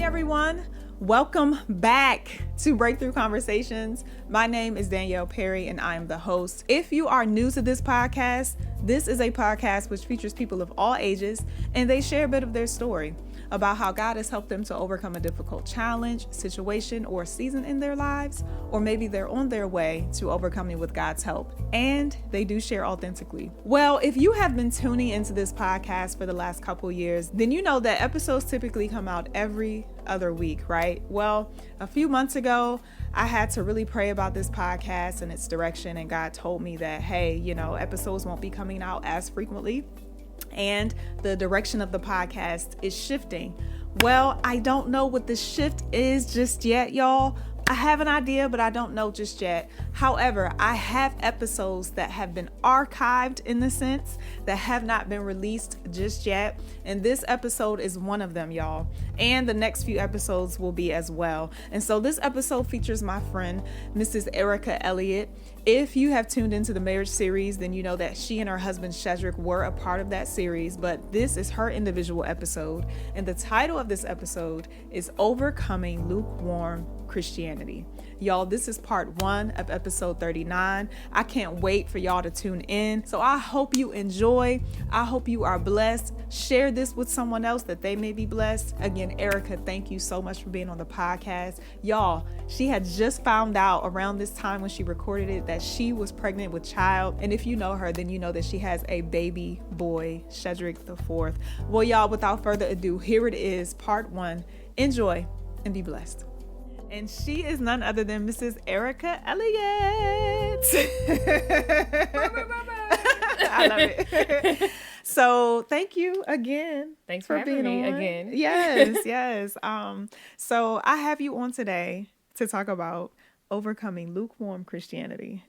everyone. Welcome back to Breakthrough Conversations. My name is Danielle Perry and I am the host. If you are new to this podcast, this is a podcast which features people of all ages and they share a bit of their story about how God has helped them to overcome a difficult challenge, situation, or season in their lives, or maybe they're on their way to overcoming with God's help, and they do share authentically. Well, if you have been tuning into this podcast for the last couple years, then you know that episodes typically come out every other week, right? Well, a few months ago, I had to really pray about this podcast and its direction, and God told me that, hey, episodes won't be coming out as frequently. And the direction of the podcast is shifting. Well, I don't know what the shift is just yet, y'all. I have an idea, but I don't know just yet. However, I have episodes that have been archived in the sense that have not been released just yet. And this episode is one of them, y'all. And the next few episodes will be as well. And so this episode features my friend, Mrs. Erica Elliott. If you have tuned into the marriage series, then you know that she and her husband Shedrick were a part of that series, but this is her individual episode. And the title of this episode is Overcoming Lukewarm Christianity. Y'all, this is part 1 of episode 39. I can't wait for y'all to tune in. So I hope you enjoy. I hope you are blessed. Share this with someone else that they may be blessed. Again, Erica, thank you so much for being on the podcast. Y'all, she had just found out around this time when she recorded it that she was pregnant with child. And if you know her, then you know that she has a baby boy, Shedrick the 4th. Well, y'all, without further ado, here it is, part 1. Enjoy and be blessed. And she is none other than Mrs. Erica Elliott. I love it. So thank you again. Thanks for having me again. Yes. So I have you on today to talk about overcoming lukewarm Christianity.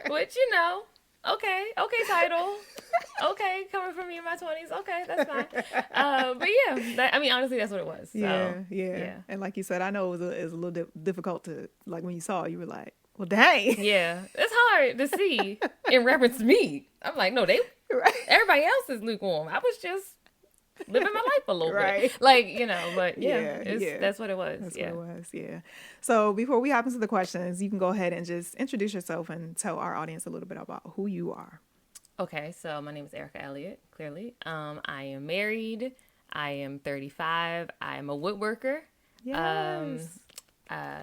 Which, okay, title. Okay, coming from me in my 20s. Okay, that's fine. But yeah, honestly, that's what it was. So, yeah. And like you said, I know it was a little difficult to, like, when you saw it, you were like, well, dang. Yeah, it's hard to see in reference to me. I'm like, no, everybody else is lukewarm. I was just living my life a little bit. Like, but that's what it was. That's what it was, yeah. So before we hop into the questions, you can go ahead and just introduce yourself and tell our audience a little bit about who you are. Okay, so my name is Erica Elliott, clearly. I am married. I am 35. I am a woodworker. Yes.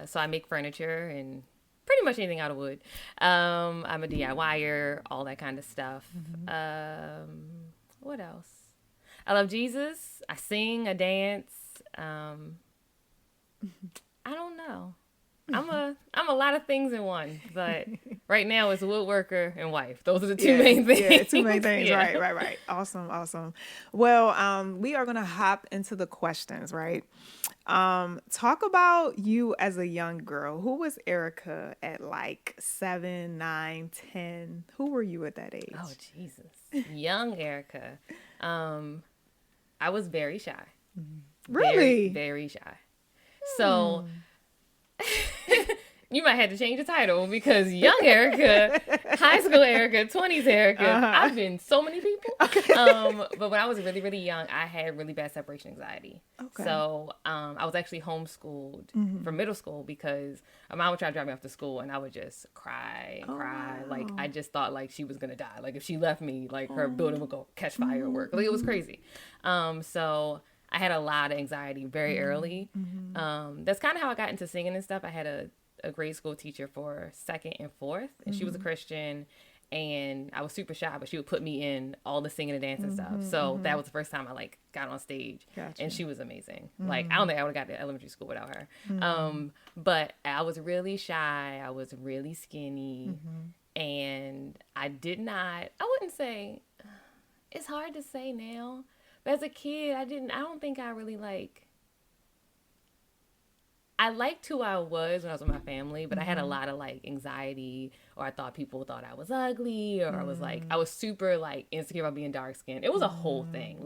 So I make furniture and pretty much anything out of wood. I'm a DIYer, all that kind of stuff. Mm-hmm. What else? I love Jesus. I sing, I dance. I don't know. I'm a lot of things in one, but right now it's woodworker and wife. Those are the two main things. Yeah, two main things. Yeah. Right. Awesome. Well, we are gonna hop into the questions, right? Talk about you as a young girl. Who was Erica at like 7, 9, 10? Who were you at that age? Oh, Jesus. Young Erica. I was very shy. Really? Very, very shy. So you might have to change the title because young Erica, high school Erica, 20s Erica, I've been so many people. Okay. But when I was really, really young, I had really bad separation anxiety. Okay. So I was actually homeschooled for middle school because my mom would try to drive me off to school and I would just cry. Wow. Like I just thought like she was going to die. Like if she left me, like her building would go catch fire at work. Like it was crazy. So I had a lot of anxiety very early. That's kind of how I got into singing and stuff. I had a grade school teacher for 2nd and 4th, and she was a Christian, and I was super shy, but she would put me in all the singing and dancing stuff. So that was the first time I got on stage. Gotcha. And she was amazing. Like I don't think I would have got to elementary school without her. But I was really shy. I was really skinny, and I wouldn't say, it's hard to say now. But as a kid, I don't think I really I liked who I was when I was with my family, but I had a lot of anxiety, or I thought people thought I was ugly, or I was super insecure about being dark skinned. It was a whole thing.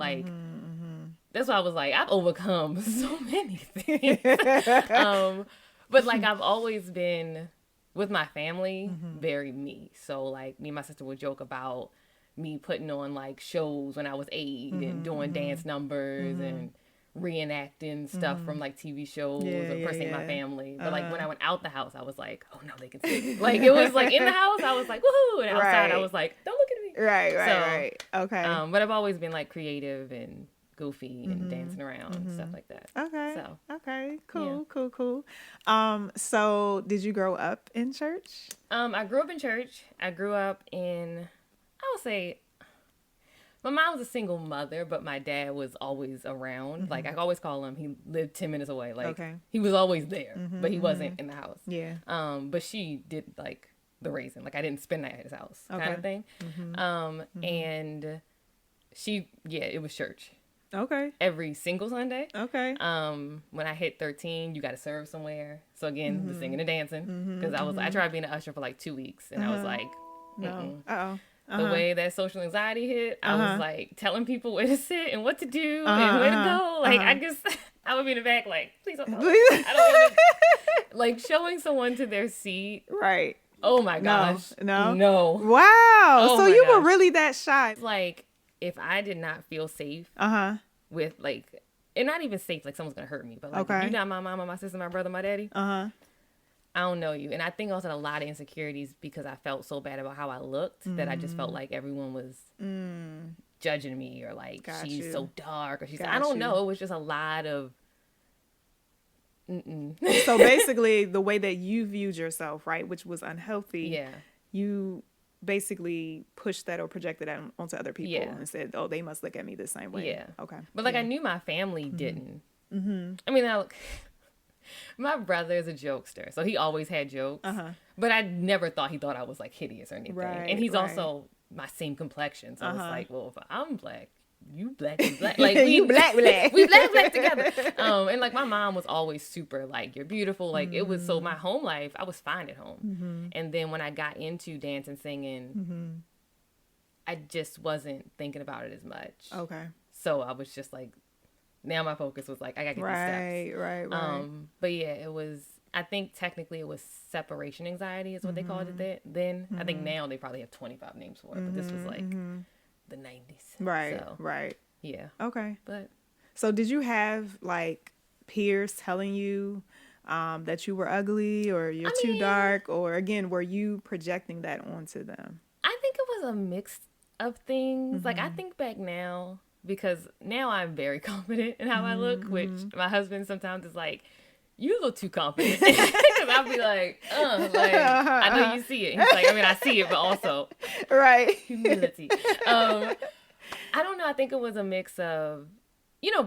That's why I was I've overcome so many things. But I've always been with my family, very me. So me and my sister would joke about me putting on like shows when I was 8 and doing dance numbers and reenacting stuff from like TV shows or impersonating my family. But like when I went out the house, I was like, oh no, they can see. Like it was like in the house, I was like, woohoo, and outside I was like, don't look at me. Right. Okay. But I've always been like creative and goofy and dancing around and stuff like that. Okay. Cool. So did you grow up in church? I grew up in church. I grew up in, I would say, my mom was a single mother, but my dad was always around. Like, I always call him. He lived 10 minutes away. Like, he was always there, but he wasn't in the house. Yeah. But she did, like, the raising. Like, I didn't spend the night at his house kind of thing. And she, it was church. Okay. Every single Sunday. Okay. When I hit 13, you got to serve somewhere. So, again, the singing and dancing. Because I tried being an usher for, like, 2 weeks. And I was like, no. Uh-oh. The way that social anxiety hit, I was like telling people where to sit and what to do and where to go. Like I guess I would be in the back like, please don't. I don't want to. Like showing someone to their seat. Right. Oh my gosh. No. Wow. So you were really that shy. It's like if I did not feel safe. With like, and not even safe like someone's gonna hurt me, but like if you're not my mama, my sister, my brother, my daddy. I don't know you. And I think also a lot of insecurities because I felt so bad about how I looked that I just felt like everyone was judging me or like she's so dark or I don't know. It was just a lot of So basically the way that you viewed yourself, right, which was unhealthy, you basically pushed that or projected that onto other people and said, oh, they must look at me the same way. Yeah. Okay. But like I knew my family didn't. I mean, my brother is a jokester, so he always had jokes. But I never thought he thought I was like hideous or anything. Right, and he's also my same complexion, so it's like, well, if I'm black, you black, you black, like we black, we black together. And like my mom was always super like you're beautiful. Like it was so my home life, I was fine at home. And then when I got into dance and singing, I just wasn't thinking about it as much. Okay. So I was just like. Now my focus was like, I gotta get these steps. Right. But yeah, it was, I think technically it was separation anxiety is what they called it then. I think now they probably have 25 names for it, but this was like the 90s. Right, right. Yeah. Okay. But so did you have like peers telling you that you were ugly or you're too dark, or again, were you projecting that onto them? I think it was a mix of things. Like I think back now, because now I'm very confident in how I look, which my husband sometimes is like, you look too confident. Because I'll be like, I know you see it. He's like, I mean, I see it, but also humility. I don't know. I think it was a mix of,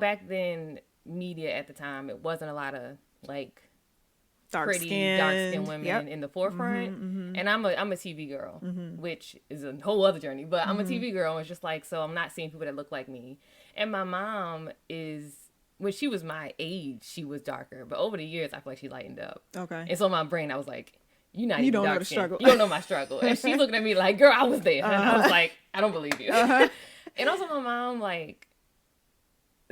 back then, media at the time, it wasn't a lot of like dark-skinned women in the forefront. And I'm a TV girl, which is a whole other journey, but I'm a TV girl, and it's just like, so I'm not seeing people that look like me. And my mom is, when she was my age, she was darker, but over the years, I feel like she lightened up. Okay. And so in my brain, I was like, you don't know the struggle. You don't know my struggle. And she's looking at me like, girl, I was there. And I was like, I don't believe you. And also my mom, like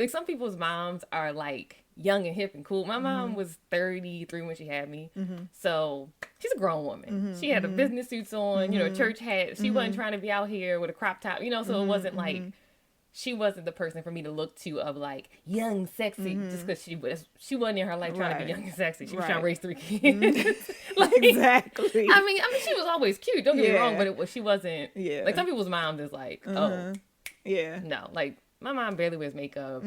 some people's moms are like, young and hip and cool. My mom was 33 when she had me. So she's a grown woman. She had the business suits on, church hat. She wasn't trying to be out here with a crop top, so it wasn't like, she wasn't the person for me to look to of like young, sexy, just because she wasn't in her life trying to be young and sexy. She was trying to raise 3 kids. Like, exactly. I mean, she was always cute. Don't get me wrong, but she wasn't, like some people's moms is like, oh, no, like, my mom barely wears makeup.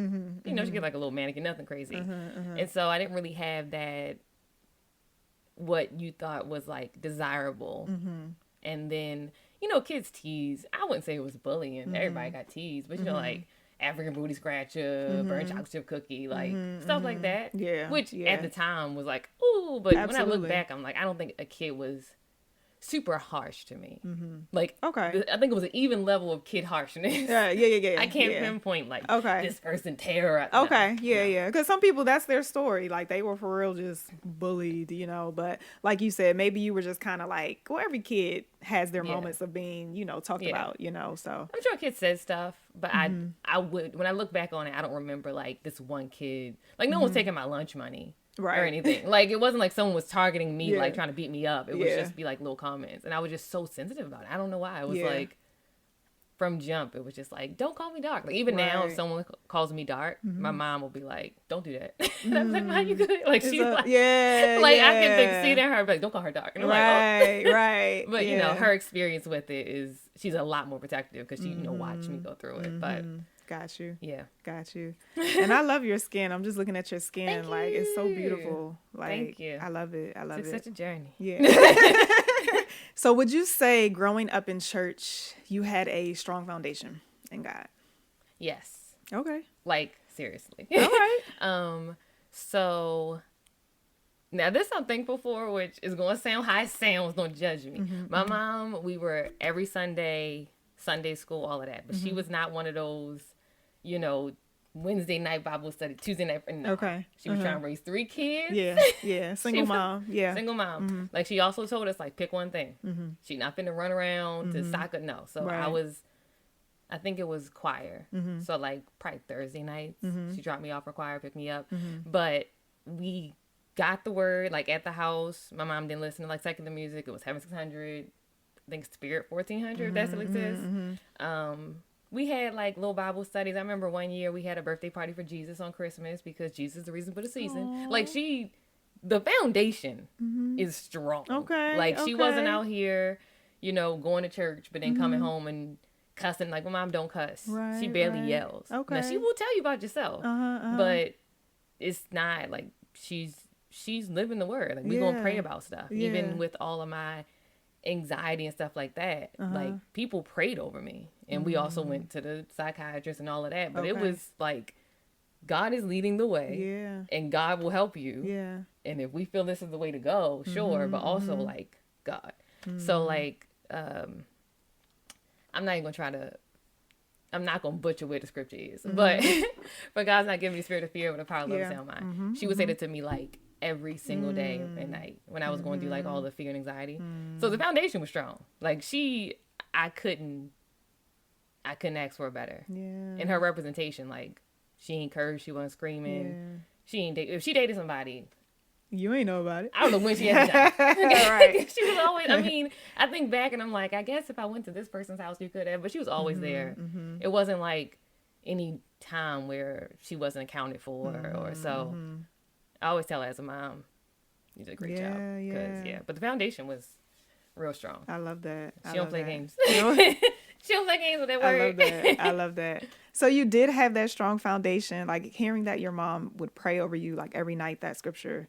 She get like a little mannequin, nothing crazy. And so I didn't really have that, what you thought was like desirable. And then, kids tease. I wouldn't say it was bullying. Everybody got teased. But, like African booty scratcher, burnt chocolate chip cookie, like stuff like that. Yeah. Which at the time was like, ooh. But when I look back, I'm like, I don't think a kid was super harsh to me. Like, okay, I think it was an even level of kid harshness. Yeah. I can't pinpoint like this person terrorized. Okay, yeah. Because some people, that's their story. Like they were for real just bullied, But like you said, maybe you were just kind of like, well, every kid has their moments of being, talked about, So I'm sure kids said stuff, but I would, when I look back on it, I don't remember like this one kid. Like no one's taking my lunch money. Or anything. Like, it wasn't like someone was targeting me, like, trying to beat me up. It would just be, like, little comments. And I was just so sensitive about it. I don't know why. I was like, from jump, it was just like, don't call me dark. Like, even now, if someone calls me dark, my mom will be like, don't do that. And I'm like, why you good? Like, she's like, I can see that her, like, don't call her dark. And I'm like, oh. Right. But, you know, her experience with it is, she's a lot more protective because she, you know, watched me go through it. But got you. Yeah. Got you. And I love your skin. I'm just looking at your skin. Like, it's so beautiful. Like, thank you. I love it. It's such a journey. Yeah. So would you say growing up in church, you had a strong foundation in God? Yes. Okay. Like, seriously. All right. So now this I'm thankful for, which is going to sound how it sounds, don't judge me. My mom, we were every Sunday school, all of that. But she was not one of those, you know, Wednesday night Bible study, Tuesday night. No. Okay. She was trying to raise 3 kids. Yeah. Single mom. Yeah. Single mom. Like, she also told us, like, pick one thing. She not finna run around to soccer. No. So I think it was choir. So, like, probably Thursday nights. She dropped me off for choir, picked me up. But we got the word, like, at the house. My mom didn't listen to, like, secular music. It was Heaven 600. I think Spirit 1400, if that still exists. We had, like, little Bible studies. I remember one year we had a birthday party for Jesus on Christmas because Jesus is the reason for the season. Aww. Like, the foundation is strong. Okay. Like, she wasn't out here, you know, going to church, but then coming home and cussing. Like, my mom don't cuss. She barely yells. Okay. Now, she will tell you about yourself. But it's not, like, she's living the word. Like, we're going to pray about stuff. Even with all of my anxiety and stuff like that, like, people prayed over me, and we also went to the psychiatrist and all of that, but it was like, God is leading the way, and God will help you, and if we feel this is the way to go, sure, but also like God. So, like, I'm not gonna butcher where the scripture is, but God's not giving me the spirit of fear, but a power of love and sound mind. She would say that to me like every single day and night when I was going through like all the fear and anxiety. So the foundation was strong. Like, I couldn't ask for a better. In her representation, like, she ain't cursed, she wasn't screaming. She ain't if she dated somebody, you ain't know about it. I don't know when she had the time. Right. She was always, I mean, I think back and I'm like, I guess if I went to this person's house, you could have, but she was always there. It wasn't like any time where she wasn't accounted for or so. I always tell her as a mom, you did a great job. But the foundation was real strong. I love that. She don't play games. She don't play games with that word. I love that. So you did have that strong foundation, like hearing that your mom would pray over you like every night, that scripture,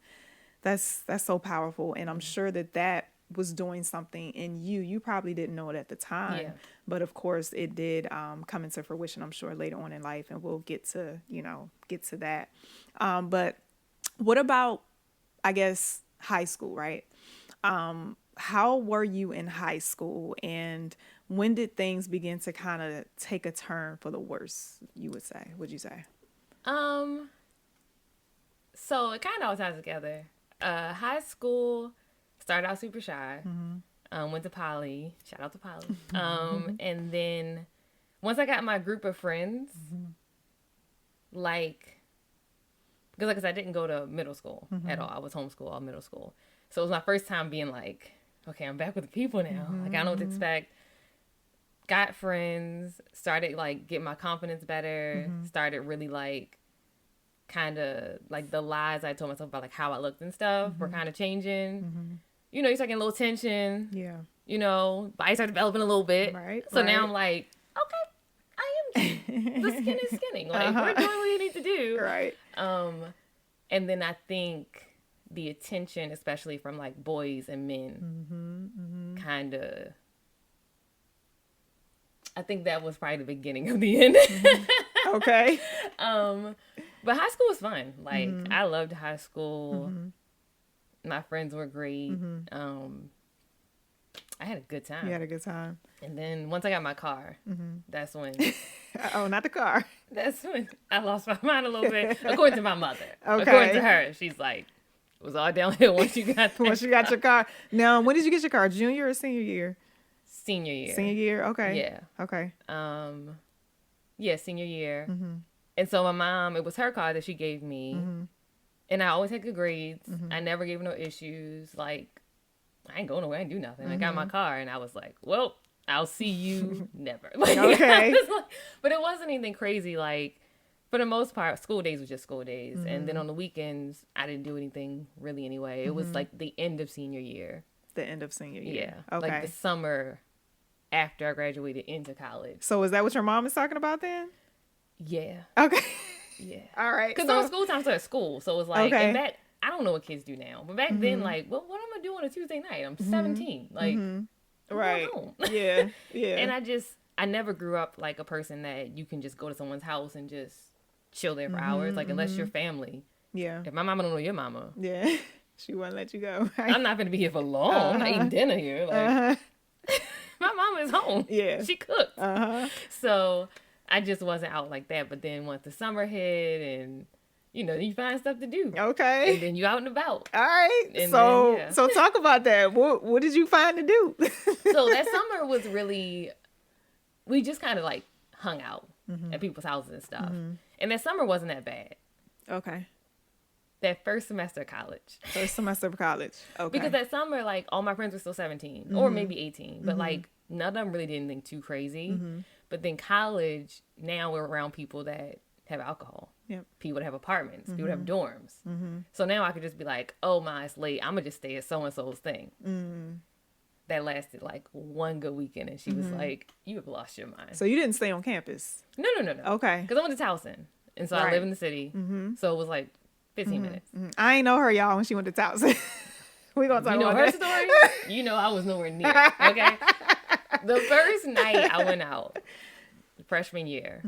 that's so powerful. And I'm sure that was doing something in you. You probably didn't know it at the time, but of course it did come into fruition, I'm sure, later on in life. And we'll get to that. But what about, I guess, high school, right? How were you in high school, and when did things begin to kind of take a turn for the worse, would you say? So it kind of all ties together. High school, started out super shy, went to Poly, shout out to Poly. And then once I got my group of friends, because I didn't go to middle school at all. I was homeschooled all middle school. So it was my first time being like, okay, I'm back with the people now. Like, I don't know what to expect. Got friends, started like getting my confidence better, started really like kind of like the lies I told myself about like how I looked and stuff were kind of changing. You know, you're getting a little tension. Yeah. You know, body started developing a little bit. Right. So now I'm like, okay, I am the skin is skinning. Like, we're doing what we need to do. Right. And then I think the attention, especially from like boys and men, kind of, I think that was probably the beginning of the end. Okay. But high school was fun. Like, I loved high school. My friends were great. I had a good time. You had a good time. And then once I got my car, that's when... Oh, not the car. That's when I lost my mind a little bit. According to my mother. Okay. According to her, she's like, it was all downhill once you got that Once you got your car. Now, when did you get your car? Junior or senior year? Senior year. Senior year? Okay. Yeah. Okay. Yeah, senior year. And so my mom, it was her car that she gave me. And I always had good grades. I never gave her no issues. Like, I ain't going nowhere. I ain't do nothing. I got my car and I was like, well, I'll see you never. Like, Okay. But it wasn't anything crazy. Like, for the most part, school days was just school days. Mm-hmm. And then on the weekends, I didn't do anything really anyway. It was like the end of senior year. The end of senior year. Yeah. Okay. Like the summer after I graduated into college. So is that what your mom is talking about then? Yeah. Okay. Yeah. All right. Because on school time, so at school. So it was like, Okay. and that, I don't know what kids do now. But back then, like, well, what am I doing on a Tuesday night? I'm 17. Like, I'm right. going home. Yeah. Yeah. And I never grew up like a person that you can just go to someone's house and just chill there for hours. Like, unless you're family. Yeah. If my mama don't know your mama. Yeah. She wouldn't let you go. Right? I'm not going to be here for long. I'm not eating dinner here. Like, my mama is home. Yeah. She cooked. So I just wasn't out like that. But then once the summer hit and, you know, you find stuff to do. Okay. And then you out and about. All right. And So then, yeah. so talk about that. What did you find to do? So that summer was really, we just kind of like hung out at people's houses and stuff. And that summer wasn't that bad. Okay. That first semester of college. First semester of college. Okay. Because that summer, like, all my friends were still 17 or maybe 18. But, like, none of them really did anything too crazy. But then college, now we're around people that have alcohol. Yep. People that have apartments. People that have dorms. So now I could just be like, oh, my, it's late. I'm going to just stay at so-and-so's thing. That lasted, like, one good weekend. And she was like, you have lost your mind. So you didn't stay on campus? No. Okay. Because I went to Towson. And so I live in the city. So it was, like, 15 minutes. I ain't know her, y'all, when she went to Towson. We gonna talk about her that. story? You know I was nowhere near. Okay? The first night I went out, freshman year,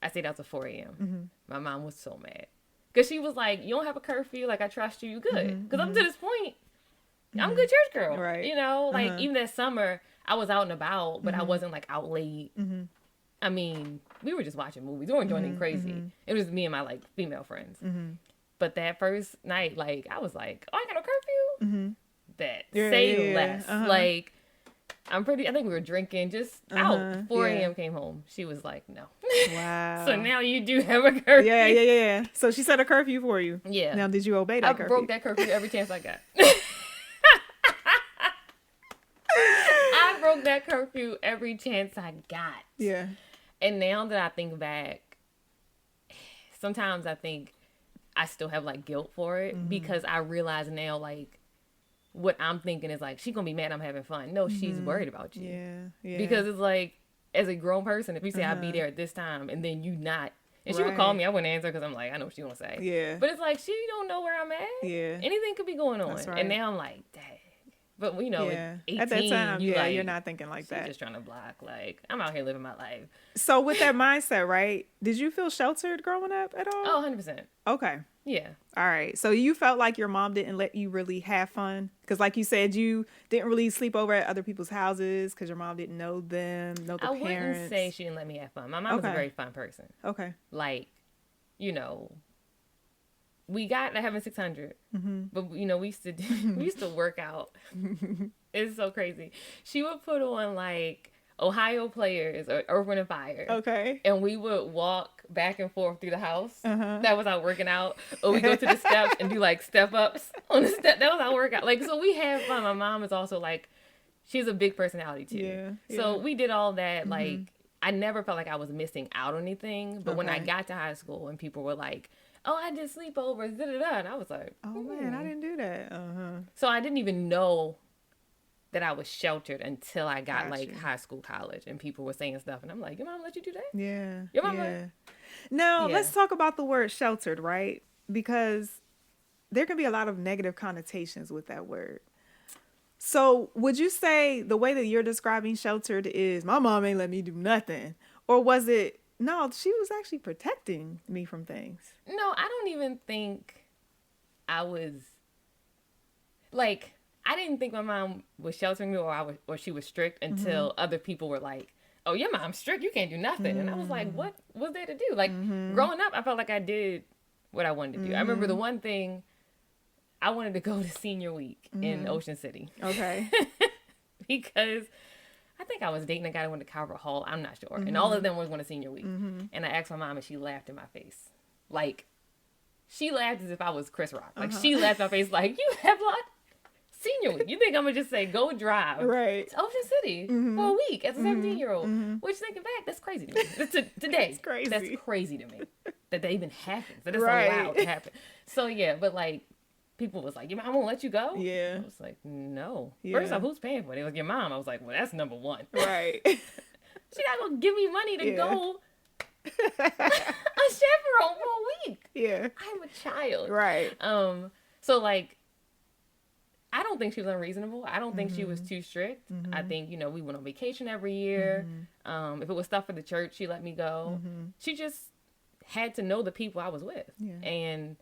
I stayed out till 4 a.m. My mom was so mad. Because she was like, you don't have a curfew. Like, I trust you. You good. Because up to this point, I'm a good church girl. Right. You know? Like, even that summer, I was out and about, but I wasn't, like, out late. I mean, we were just watching movies. We weren't doing anything crazy. It was me and my, like, female friends. But that first night, like, I was like, oh, I got no curfew? Say less. Like, I think we were drinking just out. 4 a.m. came home. She was like, no. Wow. So now you do have a curfew. Yeah. So she set a curfew for you. Yeah. Now, did you obey that curfew? I broke that curfew every chance I got. I broke that curfew every chance I got. Yeah. And now that I think back, sometimes I think I still have, like, guilt for it because I realize now, like, what I'm thinking is, like, she's going to be mad I'm having fun. No, she's worried about you. Yeah. Because it's like, as a grown person, if you say I'll be there at this time and then you not, and she would call me, I wouldn't answer because I'm like, I know what she want to say. Yeah. But it's like, she don't know where I'm at. Yeah. Anything could be going on. That's right. And now I'm like, dang. But, you know, Yeah. at 18, At that time, like, you're not thinking like she's that. just trying to block. Like, I'm out here living my life. So with that mindset, right, did you feel sheltered growing up at all? Oh, 100%. Okay. Yeah. All right. So you felt like your mom didn't let you really have fun? Because like you said, you didn't really sleep over at other people's houses because your mom didn't know them, know the parents. I wouldn't say she didn't let me have fun. My mom was a very fun person. Okay. Like, you know, we got to having 600, but, you know, we used to work out. It's so crazy. She would put on, like, Ohio Players or Earth, Wind & Fire. Okay. And we would walk back and forth through the house. That was our working out. Or we go to the steps and do, like, step-ups on the step. That was our workout. Like, so we had fun. My mom is also, like, she's a big personality, too. Yeah. So we did all that. Like, I never felt like I was missing out on anything. But when I got to high school and people were like, oh, I did sleepovers, da-da-da. And I was like, oh, man, I didn't do that. So I didn't even know that I was sheltered until I got like high school, college, and people were saying stuff, and I'm like, your mom let you do that? Yeah. Your mom Now, let's talk about the word sheltered, right? Because there can be a lot of negative connotations with that word. So would you say the way that you're describing sheltered is my mom ain't let me do nothing? Or was it, no, she was actually protecting me from things? No, I don't even think I was, like, I didn't think my mom was sheltering me or she was strict until other people were like, oh, your mom's strict, you can't do nothing. And I was like, what was there to do? Like, growing up, I felt like I did what I wanted to do. I remember the one thing, I wanted to go to senior week in Ocean City. Okay. Because I think I was dating a guy that went to Calvert Hall. I'm not sure. And all of them was going to senior week. And I asked my mom and she laughed in my face. Like, she laughed as if I was Chris Rock. Like, she laughed in my face like, you have senior week. You think I'm gonna just say go drive to Ocean City for a week as a 17-year-old? Which, thinking back, that's crazy to me. Today, that's crazy. That's crazy to me that that even happens. That it's allowed to happen. So yeah, but like people was like, your mom won't let you go? Yeah. I was like, no. First off, who's paying for it? They was your mom. I was like, well, that's number one. Right. She not gonna give me money to go a chaperone for a week. Yeah. I'm a child. Right. So like, I don't think she was unreasonable. I don't think she was too strict. I think, you know, we went on vacation every year. If it was stuff for the church, she let me go. She just had to know the people I was with. Yeah. And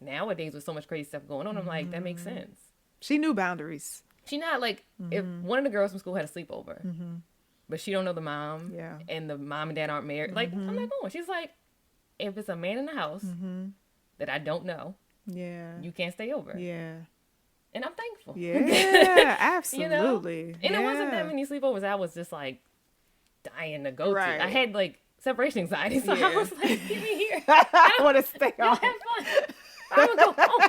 nowadays with so much crazy stuff going on, I'm like, that makes sense. She knew boundaries. She not like, if one of the girls from school had a sleepover, but she don't know the mom, and the mom and dad aren't married, like, I'm not going. She's like, if it's a man in the house that I don't know, you can't stay over. Yeah. And I'm thankful. Yeah, absolutely. You know? And it wasn't that many sleepovers. I was just like dying to go to. I had like separation anxiety, so I was like, "Get me here. I want to stay home. Have fun. I would go home."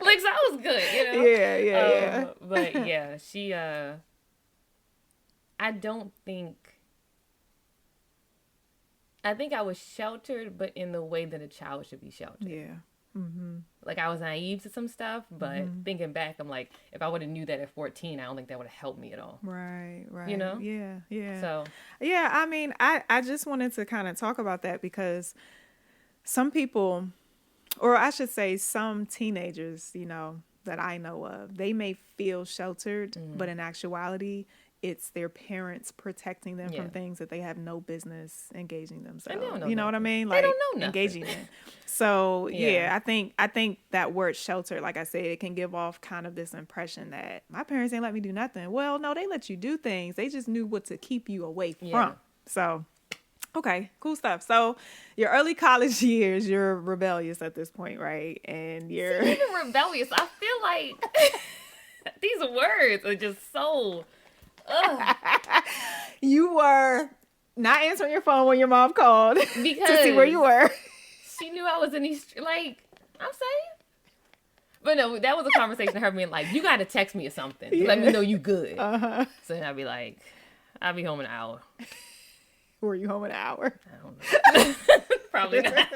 Like, so I was good, you know. Yeah. But yeah, she. I don't think. I think I was sheltered, but in the way that a child should be sheltered. Yeah. Like, I was naive to some stuff, but thinking back, I'm like, if I would have knew that at 14, I don't think that would have helped me at all. Right. You know? Yeah. So. Yeah, I mean, I just wanted to kind of talk about that because some people, or I should say some teenagers, you know, that I know of, they may feel sheltered, but in actuality, it's their parents protecting them from things that they have no business engaging themselves. You know what I mean? Like, they don't know nothing. Engaging in. So I think that word shelter, like I said, it can give off kind of this impression that my parents ain't let me do nothing. Well, no, they let you do things. They just knew what to keep you away from. So, okay, cool stuff. So your early college years, you're rebellious at this point, right? And you're even rebellious. I feel like these words are just so. You were not answering your phone when your mom called because to see where you were. She knew I was in these, like, I'm saying. But no, that was a conversation of her being like, you got to text me or something to let me know you good. So then I'd be like, I'll be home in an hour. Were you home in an hour? I don't know. Probably not.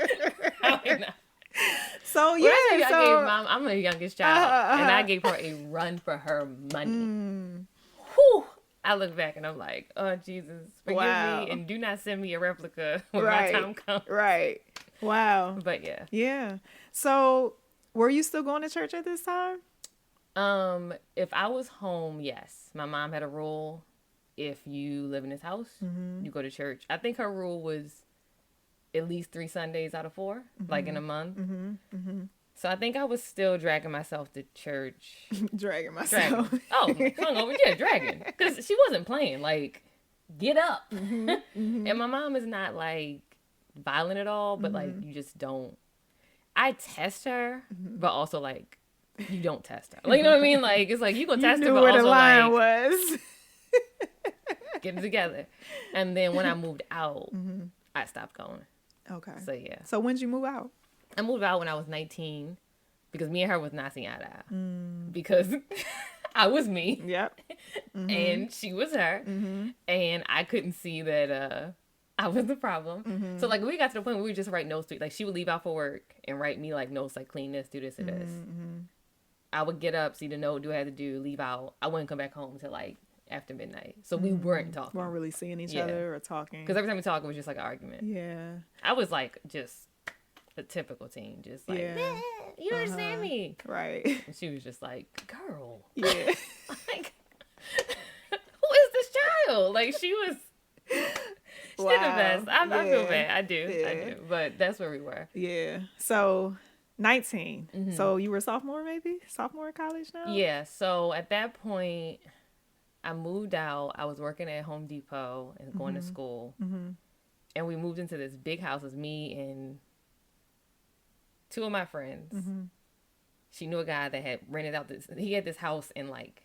So yeah, I gave mom, I'm the youngest child, and I gave her a run for her money. Whew. I look back and I'm like, oh, Jesus, forgive me and do not send me a replica when my time comes. Right. Wow. But yeah. Yeah. So were you still going to church at this time? If I was home, yes. My mom had a rule. If you live in this house, you go to church. I think her rule was at least 3 Sundays out of 4, like in a month. So I think I was still dragging myself to church. Dragging myself. Hungover. Yeah, dragging. Because she wasn't playing. Like, get up. And my mom is not, like, violent at all, but, like, you just don't. I test her, but also, like, you don't test her. Like, you know what I mean? Like, it's like, you gonna test her, but where also, the line like, was. get it together. And then when I moved out, I stopped going. Okay. So, yeah. So when did you move out? I moved out when I was 19 because me and her was not seeing eye to eye. Because I was me. Yep. And she was her. And I couldn't see that I was the problem. So, like, we got to the point where we would just write notes to, like, she would leave out for work and write me, like, notes, like, clean this, do this, and this. I would get up, see the note, do what I had to do, leave out. I wouldn't come back home till, like, after midnight. So we weren't talking. Weren't really seeing each other or talking. Because every time we talked, it was just, like, an argument. Yeah. I was, like, just a typical teen, just like, you understand me, right? And she was just like, girl, like, who is this child? Like, she was, she did the best. I feel bad. I do, but that's where we were. Yeah. So 19. So you were sophomore in college now? Yeah. So at that point, I moved out. I was working at Home Depot and going to school, and we moved into this big house. It was me and 2 of my friends. She knew a guy that had rented out he had this house in, like,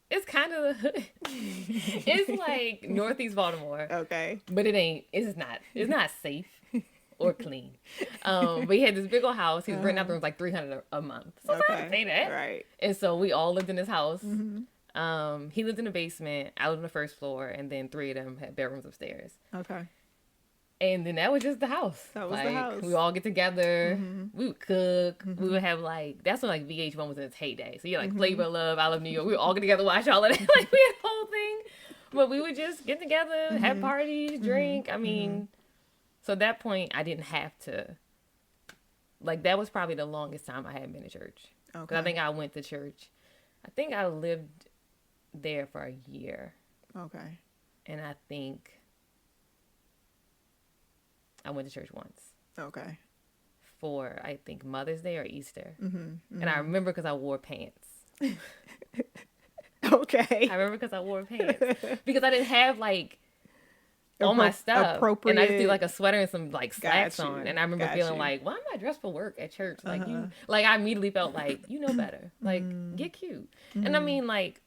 it's kind of the hood. It's like Northeast Baltimore. Okay. But it's not safe. or clean. But he had this big old house. He was renting out the rooms like $300 a month. So I didn't pay that. Right. And so we all lived in his house. He lived in the basement. I lived on the first floor, and then 3 of them had bedrooms upstairs. Okay. And then that was just the house. That was the house. We would all get together. We would cook. We would have that's when like VH1 was in its heyday. So you had like Flavor of Love, I Love New York. We would all get together, watch all of that. Like we had the whole thing. But we would just get together, have parties, drink. I mean, so at that point I didn't have to. Like that was probably the longest time I hadn't been to church. Okay. Because I think I went to church. I think I lived there for a year. Okay. And I think I went to church once. Okay. For, I think, Mother's Day or Easter. And I remember because I wore pants. Okay. I remember because I wore pants. Because I didn't have, like, all my stuff. Appropriate. And I just did, like, a sweater and some, like, slacks on. And I remember feeling like, why am I dressed for work at church? Like, I immediately felt like, you know better. Like, get cute. And I mean, like,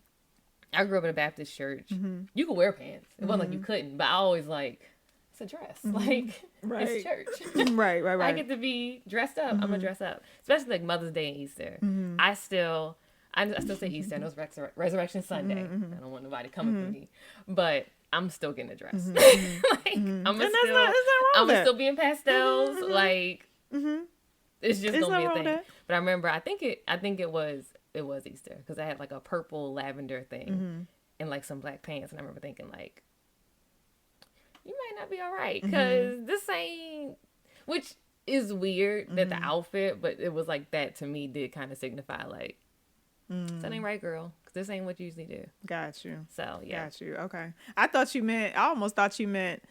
I grew up in a Baptist church. You could wear pants. It wasn't like you couldn't. But I always, like... It's a dress. Like, it's church. Right. I get to be dressed up. I'm going to dress up. Especially, like, Mother's Day and Easter. I still say Easter. I know it's Resurrection Sunday. I don't want nobody coming for me. But I'm still getting a dress. Like, I'm going to still be in pastels. Like, it's just going to be a thing. But I remember, I think it was Easter. Because I had, like, a purple lavender thing. And, like, some black pants. And I remember thinking, like, you might not be all right because this ain't, which is weird that the outfit, but it was like that to me did kind of signify like, that ain't right, girl, because this ain't what you usually do. Got you. So, yeah. Got you. Okay. I almost thought you meant,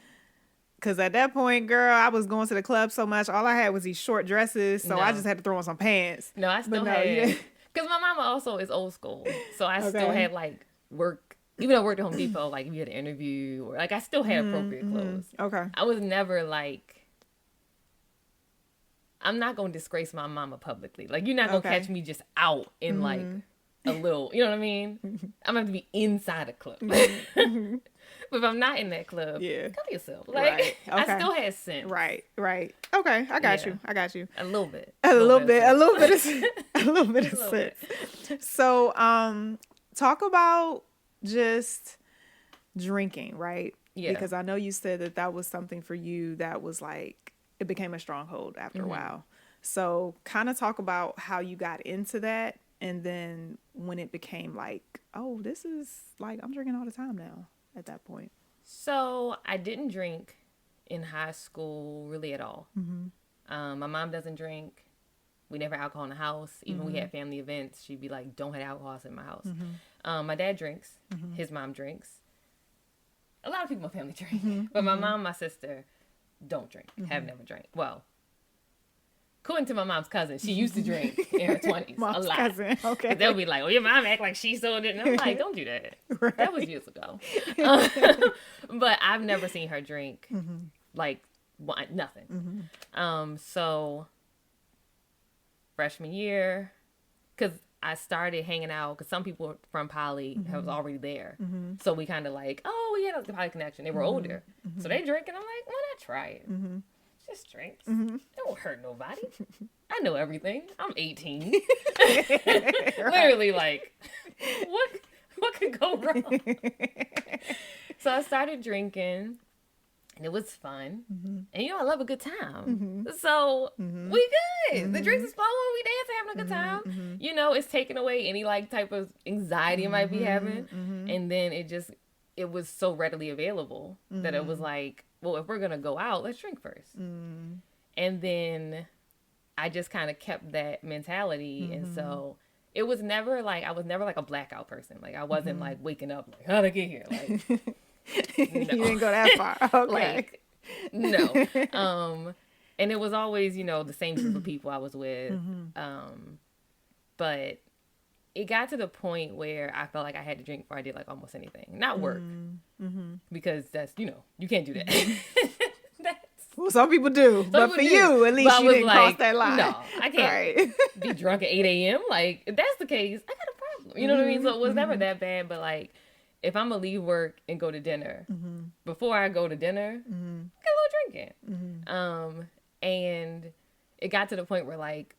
because at that point, girl, I was going to the club so much, all I had was these short dresses, so I just had to throw on some pants. No, I still had, because my mama also is old school, so I still had like work. Even though I worked at Home Depot, like, if you had an interview, or, like, I still had appropriate clothes. Okay. I was never, like, I'm not going to disgrace my mama publicly. Like, you're not going to catch me just out in, like, a little, you know what I mean? I'm going to have to be inside a club. But if I'm not in that club, cover yourself. Like, okay. I still had sense. Right. Okay, I got you. A little bit. A little bit of sense. So, talk about just drinking, right? Yeah. Because I know you said that was something for you that was like, it became a stronghold after a while. So kind of talk about how you got into that. And then when it became like, oh, this is like, I'm drinking all the time now at that point. So I didn't drink in high school really at all. My mom doesn't drink. We never had alcohol in the house. Even we had family events, she'd be like, don't have alcohol in my house. My dad drinks. His mom drinks. A lot of people in my family drink. But my mom and my sister don't drink. Have never drank. Well, according to my mom's cousin, she used to drink in her 20s. Mom's a lot. Cousin. Okay. They'll be like, oh, your mom act like she sold it. And I'm like, don't do that. Right. That was years ago. But I've never seen her drink. Like, nothing. So... freshman year, because I started hanging out, because some people from Poly was already there. So we kind of like, oh, we had a Poly connection. They were older. So they drink, and I'm like, why not try it? Just drinks. It won't hurt nobody. I know everything. I'm 18. Literally, like, what could go wrong? So I started drinking. And it was fun. And, I love a good time. So, we good. The drinks is flowing. We dancing, having a good time. It's taking away any, like, type of anxiety I might be having. And then it was so readily available that it was like, well, if we're going to go out, let's drink first. And then I just kind of kept that mentality. And so, it was never, like, I was never, like, a blackout person. Like, I wasn't, like, waking up, like, how'd I get here? Like... No. You didn't go that far. Okay. Like, no. And it was always, the same group of people I was with. But it got to the point where I felt like I had to drink before I did like almost anything. Not work. Because that's, you can't do that. Well, some people do. But for you, at least you didn't cross that line. No, I can't be drunk at 8 a.m. Like, if that's the case, I got a problem. You know what I mean? So it was never that bad. But like, if I'm going to leave work and go to dinner, before I go to dinner, get a little drinking. And it got to the point where like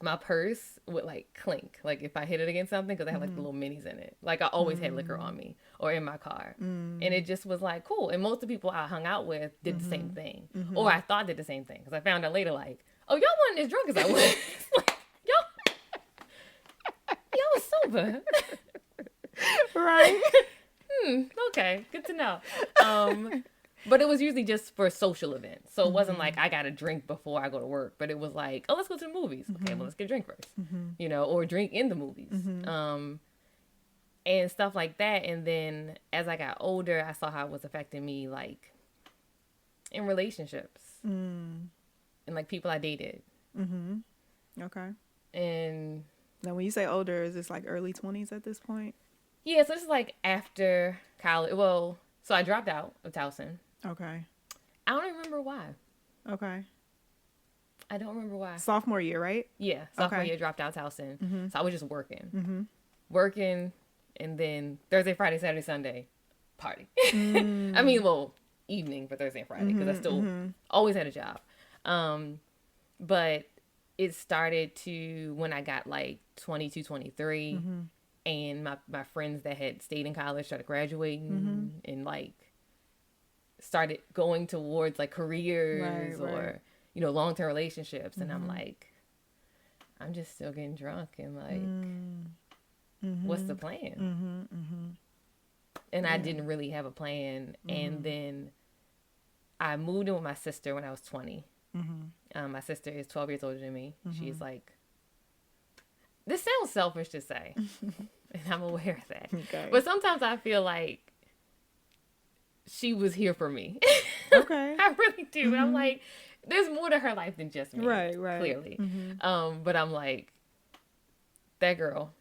my purse would like clink, like if I hit it against something, because I had like the little minis in it. Like I always had liquor on me or in my car. And it just was like cool. And most of the people I hung out with did the same thing. Or I thought did the same thing. Because I found out later like, oh, y'all weren't as drunk as I was. Like, y'all was sober. Right. Okay, good to know. But it was usually just for social events. So it wasn't like I got a drink before I go to work, but it was like, oh, let's go to the movies. Okay, well, let's get a drink first, you know, or drink in the movies, and stuff like that. And then as I got older, I saw how it was affecting me, like in relationships and like people I dated. Okay. And now when you say older, is this like early 20s at this point? Yeah, so this is like after college. Well, so I dropped out of Towson. Okay. I don't even remember why. Okay. I don't remember why. Sophomore year, right? Yeah, sophomore year, dropped out Towson. So I was just working. And then Thursday, Friday, Saturday, Sunday, party. I mean, well, evening for Thursday and Friday, because I still always had a job. But it started to, when I got like 22, 23, and my friends that had stayed in college started graduating and like started going towards like careers or, you know, long-term relationships. And I'm like, I'm just still getting drunk and like, what's the plan? And I didn't really have a plan. And then I moved in with my sister when I was 20. My sister is 12 years older than me. She's like, this sounds selfish to say, and I'm aware of that. Okay. But sometimes I feel like she was here for me. Okay. I really do. I'm like, there's more to her life than just me. Right. Clearly. But I'm like, that girl.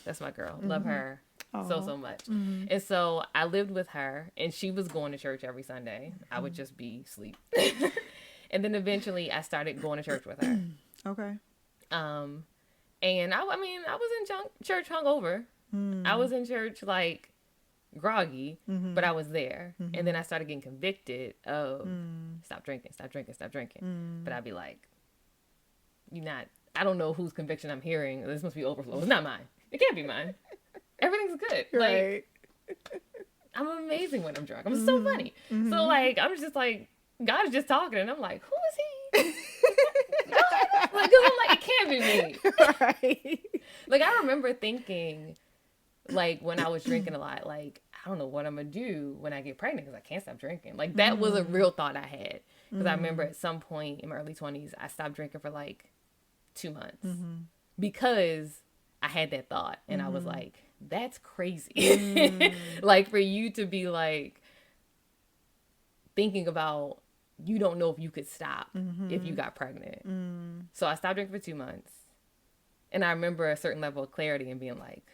That's my girl. Love her so much. And so I lived with her, and she was going to church every Sunday. I would just be asleep. And then eventually I started going to church with her. Okay. And I mean, I was in church hungover. I was in church like groggy, but I was there. And then I started getting convicted of stop drinking. But I'd be like, I don't know whose conviction I'm hearing. This must be overflow. It's not mine. It can't be mine. Everything's good. Right. Like, I'm amazing when I'm drunk. I'm so funny. So like, I'm just like, God is just talking, and I'm like, who is he? Like, 'cause I'm like, it can't be me. Right. Like, I remember thinking, like, when I was drinking a lot, like, I don't know what I'm gonna do when I get pregnant because I can't stop drinking. Like, that was a real thought I had. Because I remember at some point in my early 20s, I stopped drinking for like 2 months because I had that thought, and I was like, that's crazy. Like, for you to be like thinking about, you don't know if you could stop if you got pregnant. So I stopped drinking for 2 months. And I remember a certain level of clarity and being like,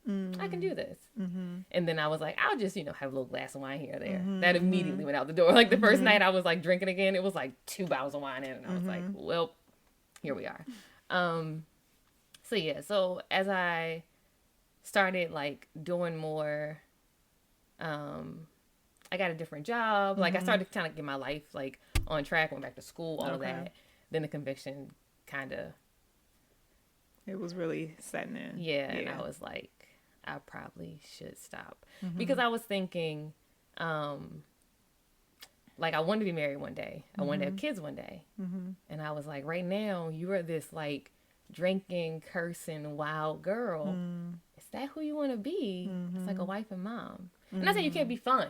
I can do this. And then I was like, I'll just, have a little glass of wine here or there. That immediately went out the door. Like the first night I was like drinking again, it was like 2 bottles of wine in. And I was like, well, here we are. So yeah, so as I started like doing more, I got a different job. Like I started to kind of get my life like on track, went back to school, all of that. Then the conviction kind of, it was really setting in. Yeah, and I was like, I probably should stop because I was thinking, like I wanted to be married one day. I wanted to have kids one day. And I was like, right now you are this like drinking, cursing, wild girl. Is that who you want to be? It's like a wife and mom. And I say you can't be fun.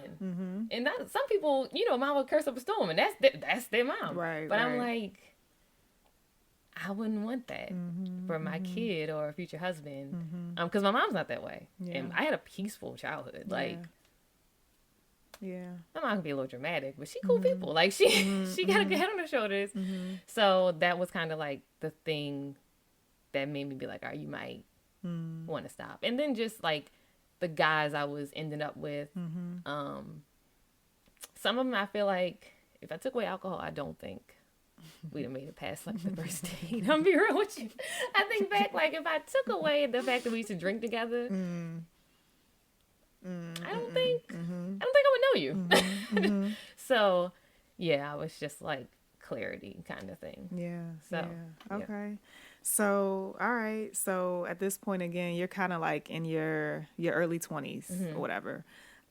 And some people, mom would curse up a storm, and that's their mom. Right. But I'm like, I wouldn't want that for my kid or a future husband. Because my mom's not that way. Yeah. And I had a peaceful childhood. Like, my mom can be a little dramatic, but she cool people. Like she got a good head on her shoulders. So that was kind of like the thing that made me be like, all right, you might want to stop. And then just like the guys I was ending up with, some of them I feel like if I took away alcohol, I don't think we'd have made it past like the first date. I'm be real with you. I think back, like if I took away the fact that we used to drink together, I don't think I would know you. So I was just like clarity kind of thing. Yeah. So, yeah. Okay. So, all right. So at this point, again, you're kind of like in your early 20s or whatever.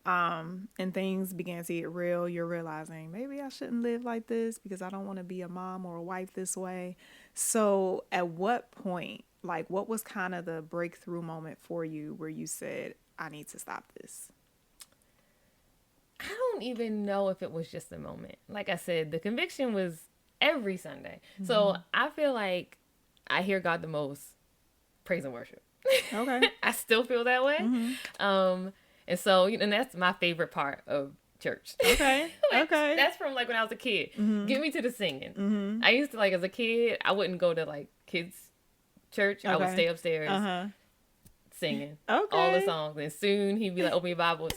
And things began to get real. You're realizing maybe I shouldn't live like this because I don't want to be a mom or a wife this way. So at what point, like, what was kind of the breakthrough moment for you where you said, I need to stop this? I don't even know if it was just a moment. Like I said, the conviction was every Sunday. So I feel like I hear God the most praise and worship. Okay. I still feel that way. And so, and that's my favorite part of church. Okay. Okay. That's from like when I was a kid. Get me to the singing. I used to, like, as a kid, I wouldn't go to like kids church. I would stay upstairs singing all the songs. And soon he'd be like, open your Bible.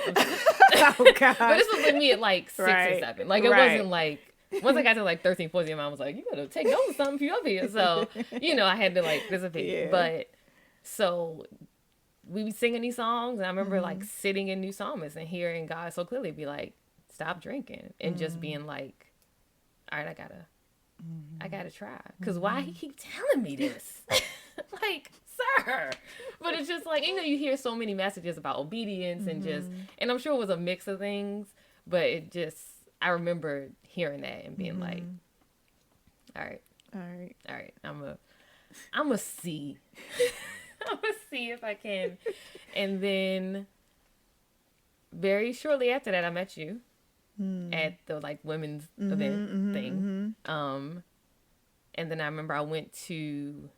Oh, God. But this was with me at like 6 or 7. Like, it wasn't like, once I got to like 13, 14, my mom was like, you gotta take notes of something for you up here. So, I had to like participate. Yeah. But so we be singing these songs, and I remember like sitting in New Psalmist and hearing God so clearly be like, stop drinking, and just being like, all right, I gotta try. Because why he keep telling me this? Like, sir. But it's just like, you hear so many messages about obedience and I'm sure it was a mix of things, but I remember hearing that and being like, all right, I'm a see. I'm gonna see if I can. And then very shortly after that, I met you at the like women's event thing. And then I remember I went to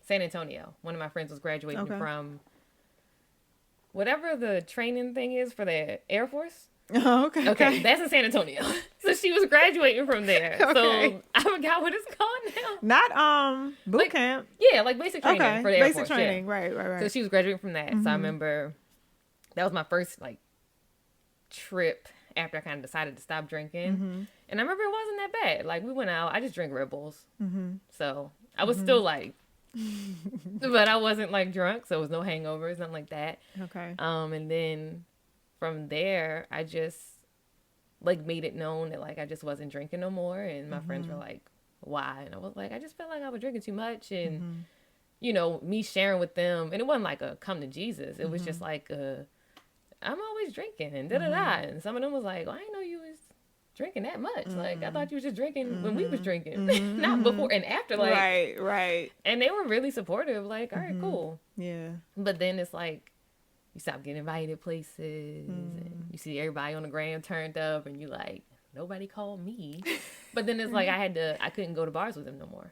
San Antonio. One of my friends was graduating from whatever the training thing is for the Air Force. Oh, okay. Okay, that's in San Antonio. So she was graduating from there. So I forgot what it's called now. Not boot camp. Yeah, like basic training for the Air Force. Basic training, right. So she was graduating from that. So I remember that was my first like trip after I kind of decided to stop drinking. And I remember it wasn't that bad. Like, we went out. I just drank Red Bulls. So I was still like, but I wasn't like drunk. So it was no hangovers, nothing like that. Okay. And then from there, I just like made it known that like I just wasn't drinking no more. And my friends were like, why? And I was like, I just felt like I was drinking too much. And, me sharing with them. And it wasn't like a come to Jesus. It was just like, I'm always drinking and da-da-da. And some of them was like, well, I didn't know you was drinking that much. Like, I thought you was just drinking when we was drinking. Not before and after. Like, right. And they were really supportive. Like, all right, cool. Yeah. But then it's like, you stop getting invited places and you see everybody on the gram turned up and you like, nobody called me. But then it's like I couldn't go to bars with them no more.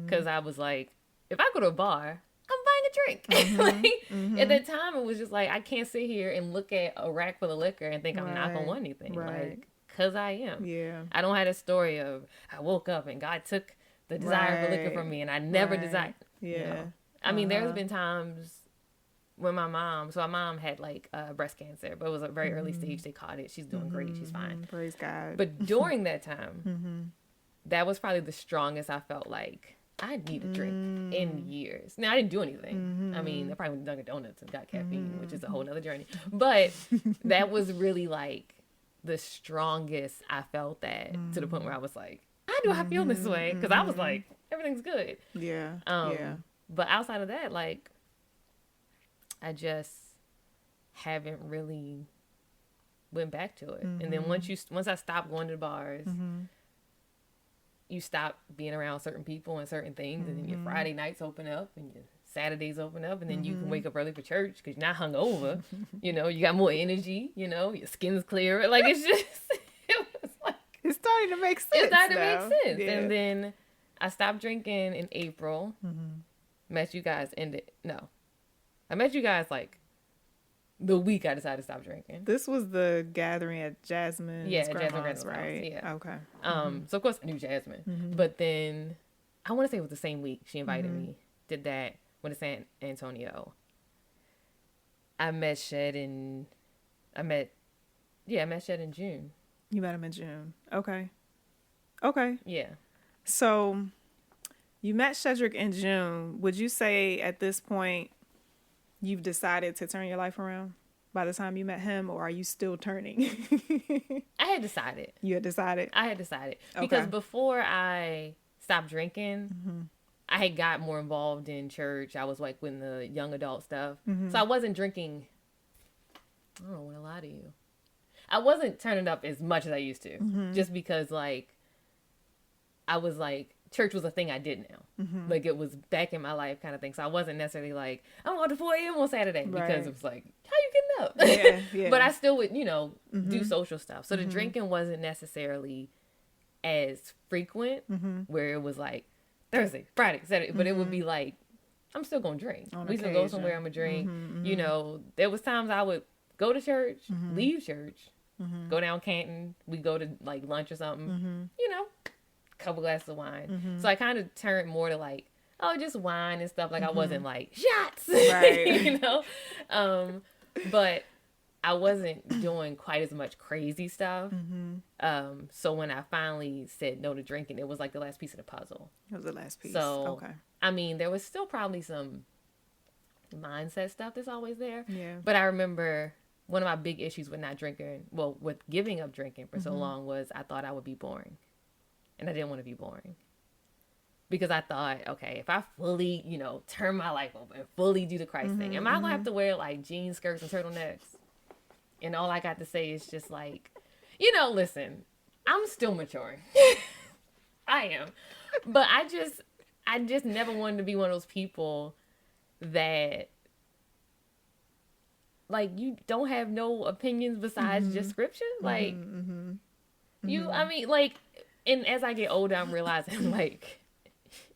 Because I was like, if I go to a bar, I'm buying a drink. Like, at that time, it was just like, I can't sit here and look at a rack full of liquor and think I'm not going to want anything. Like, because I am. Yeah. I don't have a story of I woke up and God took the desire for liquor from me and I never desired. Yeah. I mean, there's been times when my mom had like breast cancer, but it was a very early stage. They caught it. She's doing great. She's fine. Praise God. But during that time, that was probably the strongest I felt like I need a drink in years. Now, I didn't do anything. I mean, I probably went to Dunkin' Donuts and got caffeine, which is a whole nother journey. But that was really like the strongest I felt that to the point where I was like, how do I feel this way? Because I was like, everything's good. Yeah. But outside of that, like, I just haven't really went back to it. And then once I stopped going to the bars, you stop being around certain people and certain things, and then your Friday nights open up and your Saturdays open up, and then you can wake up early for church because you're not hungover. You got more energy. Your skin's clearer. Like, it's just, it was like, it's starting to make sense. It's starting to make sense. Yeah. And then I stopped drinking in April. Met you guys I met you guys like the week I decided to stop drinking. This was the gathering at Jasmine's grandma's, right? Yeah. Okay. So of course I knew Jasmine, but then I want to say it was the same week she invited me. Did that, went to San Antonio. I met Shed in June. You met him in June. Okay. Yeah. So you met Shedrick in June. Would you say at this point you've decided to turn your life around? by the time you met him, or are you still turning? I had decided. You had decided? I had decided. Because before I stopped drinking, I had got more involved in church. I was like with the young adult stuff. So I wasn't drinking. I don't want to lie to you. I wasn't turning up as much as I used to. Just because like, I was like, church was a thing I did now. Like it was back in my life kind of thing. So I wasn't necessarily like, I'm going to 4 a.m. on Saturday because it was like, how you getting up? Yeah. But I still would, do social stuff. So the drinking wasn't necessarily as frequent where it was like Thursday, Friday, Saturday, but it would be like, I'm still going to drink. We still go somewhere, I'm going to drink. There was times I would go to church, leave church, go down Canton. We go to like lunch or something, couple glasses of wine. So I kind of turned more to like, oh, just wine and stuff. Like I wasn't like shots, right? But I wasn't doing quite as much crazy stuff. So when I finally said no to drinking, it was like the last piece of the puzzle. It was the last piece. So, okay. I mean, there was still probably some mindset stuff that's always there. Yeah. But I remember one of my big issues with not drinking, well, with giving up drinking for so long was I thought I would be boring. And I didn't want to be boring. Because I thought, okay, if I fully, turn my life over and fully do the Christ thing, am I going to have to wear like jeans, skirts, and turtlenecks? And all I got to say is just like, listen, I'm still maturing. I am. But I just never wanted to be one of those people that, like, you don't have no opinions besides just scripture. Like, I mean, like, and as I get older, I'm realizing, like,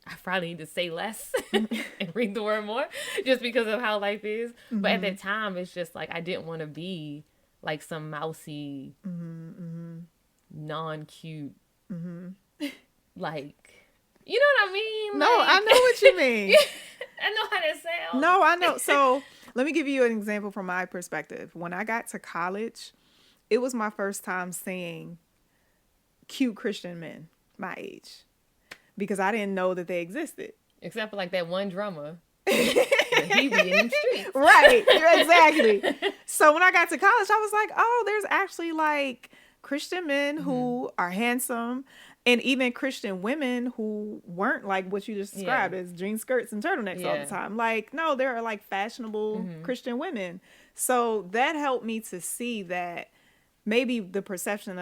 I probably need to say less and read the word more just because of how life is. But at that time, it's just like, I didn't want to be like some mousy, non-cute, like, you know what I mean? No, like, I know what you mean. I know how that sounds. No, I know. So let me give you an example from my perspective. When I got to college, it was my first time seeing cute Christian men my age because I didn't know that they existed. Except for like that one drummer. He be in the streets. Right, exactly. So when I got to college, I was like, oh, there's actually like Christian men who are handsome and even Christian women who weren't like what you just described as jean skirts and turtlenecks all the time. Like, no, there are like fashionable Christian women. So that helped me to see that maybe the perception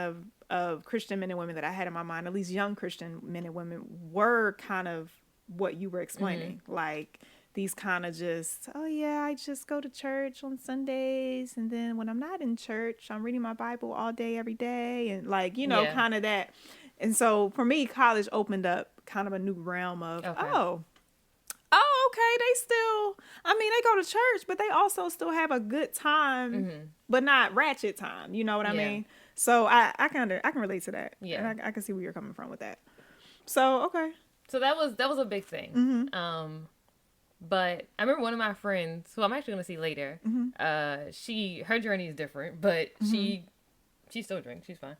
of Christian men and women that I had in my mind, at least young Christian men and women, were kind of what you were explaining. Like these kind of just, oh yeah, I just go to church on Sundays. And then when I'm not in church, I'm reading my Bible all day, every day. And like, kind of that. And so for me, college opened up kind of a new realm of, okay, they go to church, but they also still have a good time, but not ratchet time. You know what I mean? So I can relate to that. Yeah. And I can see where you're coming from with that. So, okay. So that was a big thing. But I remember one of my friends, who I'm actually going to see later, her journey is different, but she still drinks. She's fine.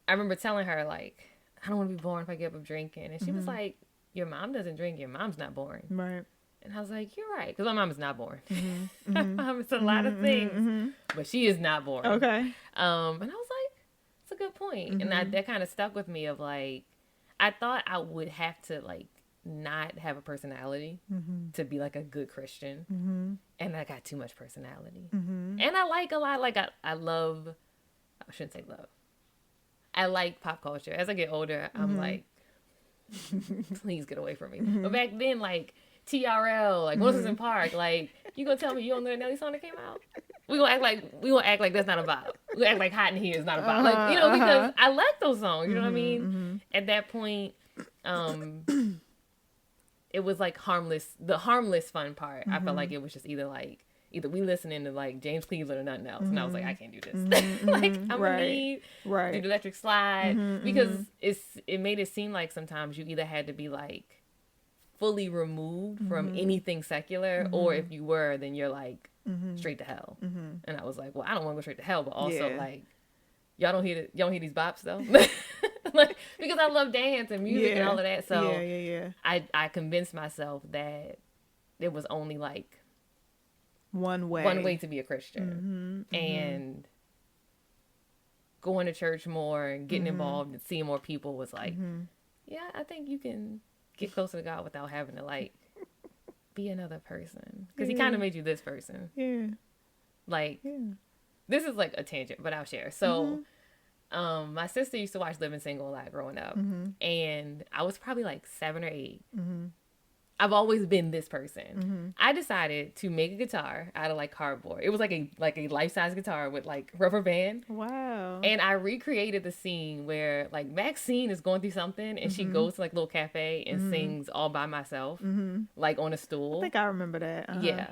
I remember telling her, like, I don't want to be boring if I get up drinking. And she was like, your mom doesn't drink. Your mom's not boring. Right. And I was like, you're right. Because my mom is not boring. My mom is a lot of things. But she is not boring. Okay. And I was like, it's a good point. And that kind of stuck with me of, like, I thought I would have to, like, not have a personality to be, like, a good Christian. And I got too much personality. And I like a lot. Like, I love, I shouldn't say love. I like pop culture. As I get older, I'm like, please get away from me. But back then, like, TRL, like, Wilson's in Park, like, you gonna tell me you don't know the Nelly song that came out? We gonna act like that's not a vibe. We gonna act like Hot in Here is not a vibe. Like, because I like those songs, you know what I mean? At that point, it was like the harmless fun part. I felt like it was just either we listening to like James Cleveland or nothing else. And I was like, I can't do this. Like, I'm gonna need do the electric slide because it made it seem like sometimes you either had to be like fully removed from anything secular, or if you were, then you're like straight to hell. And I was like, well, I don't want to go straight to hell, but also like, y'all don't hear these bops though. Like, because I love dance and music and all of that. So I convinced myself that it was only like one way to be a Christian. And going to church more and getting involved and seeing more people was like, yeah, I think you can get closer to God without having to like be another person. Because he kind of made you this person. Yeah. Like, this is like a tangent, but I'll share. So, my sister used to watch Living Single a lot growing up. And I was probably like 7 or 8. I've always been this person. I decided to make a guitar out of like cardboard. It was like a life-size guitar with like rubber band. Wow. And I recreated the scene where like Maxine is going through something and she goes to like a little cafe and sings all by myself, like on a stool. I think I remember that. Yeah.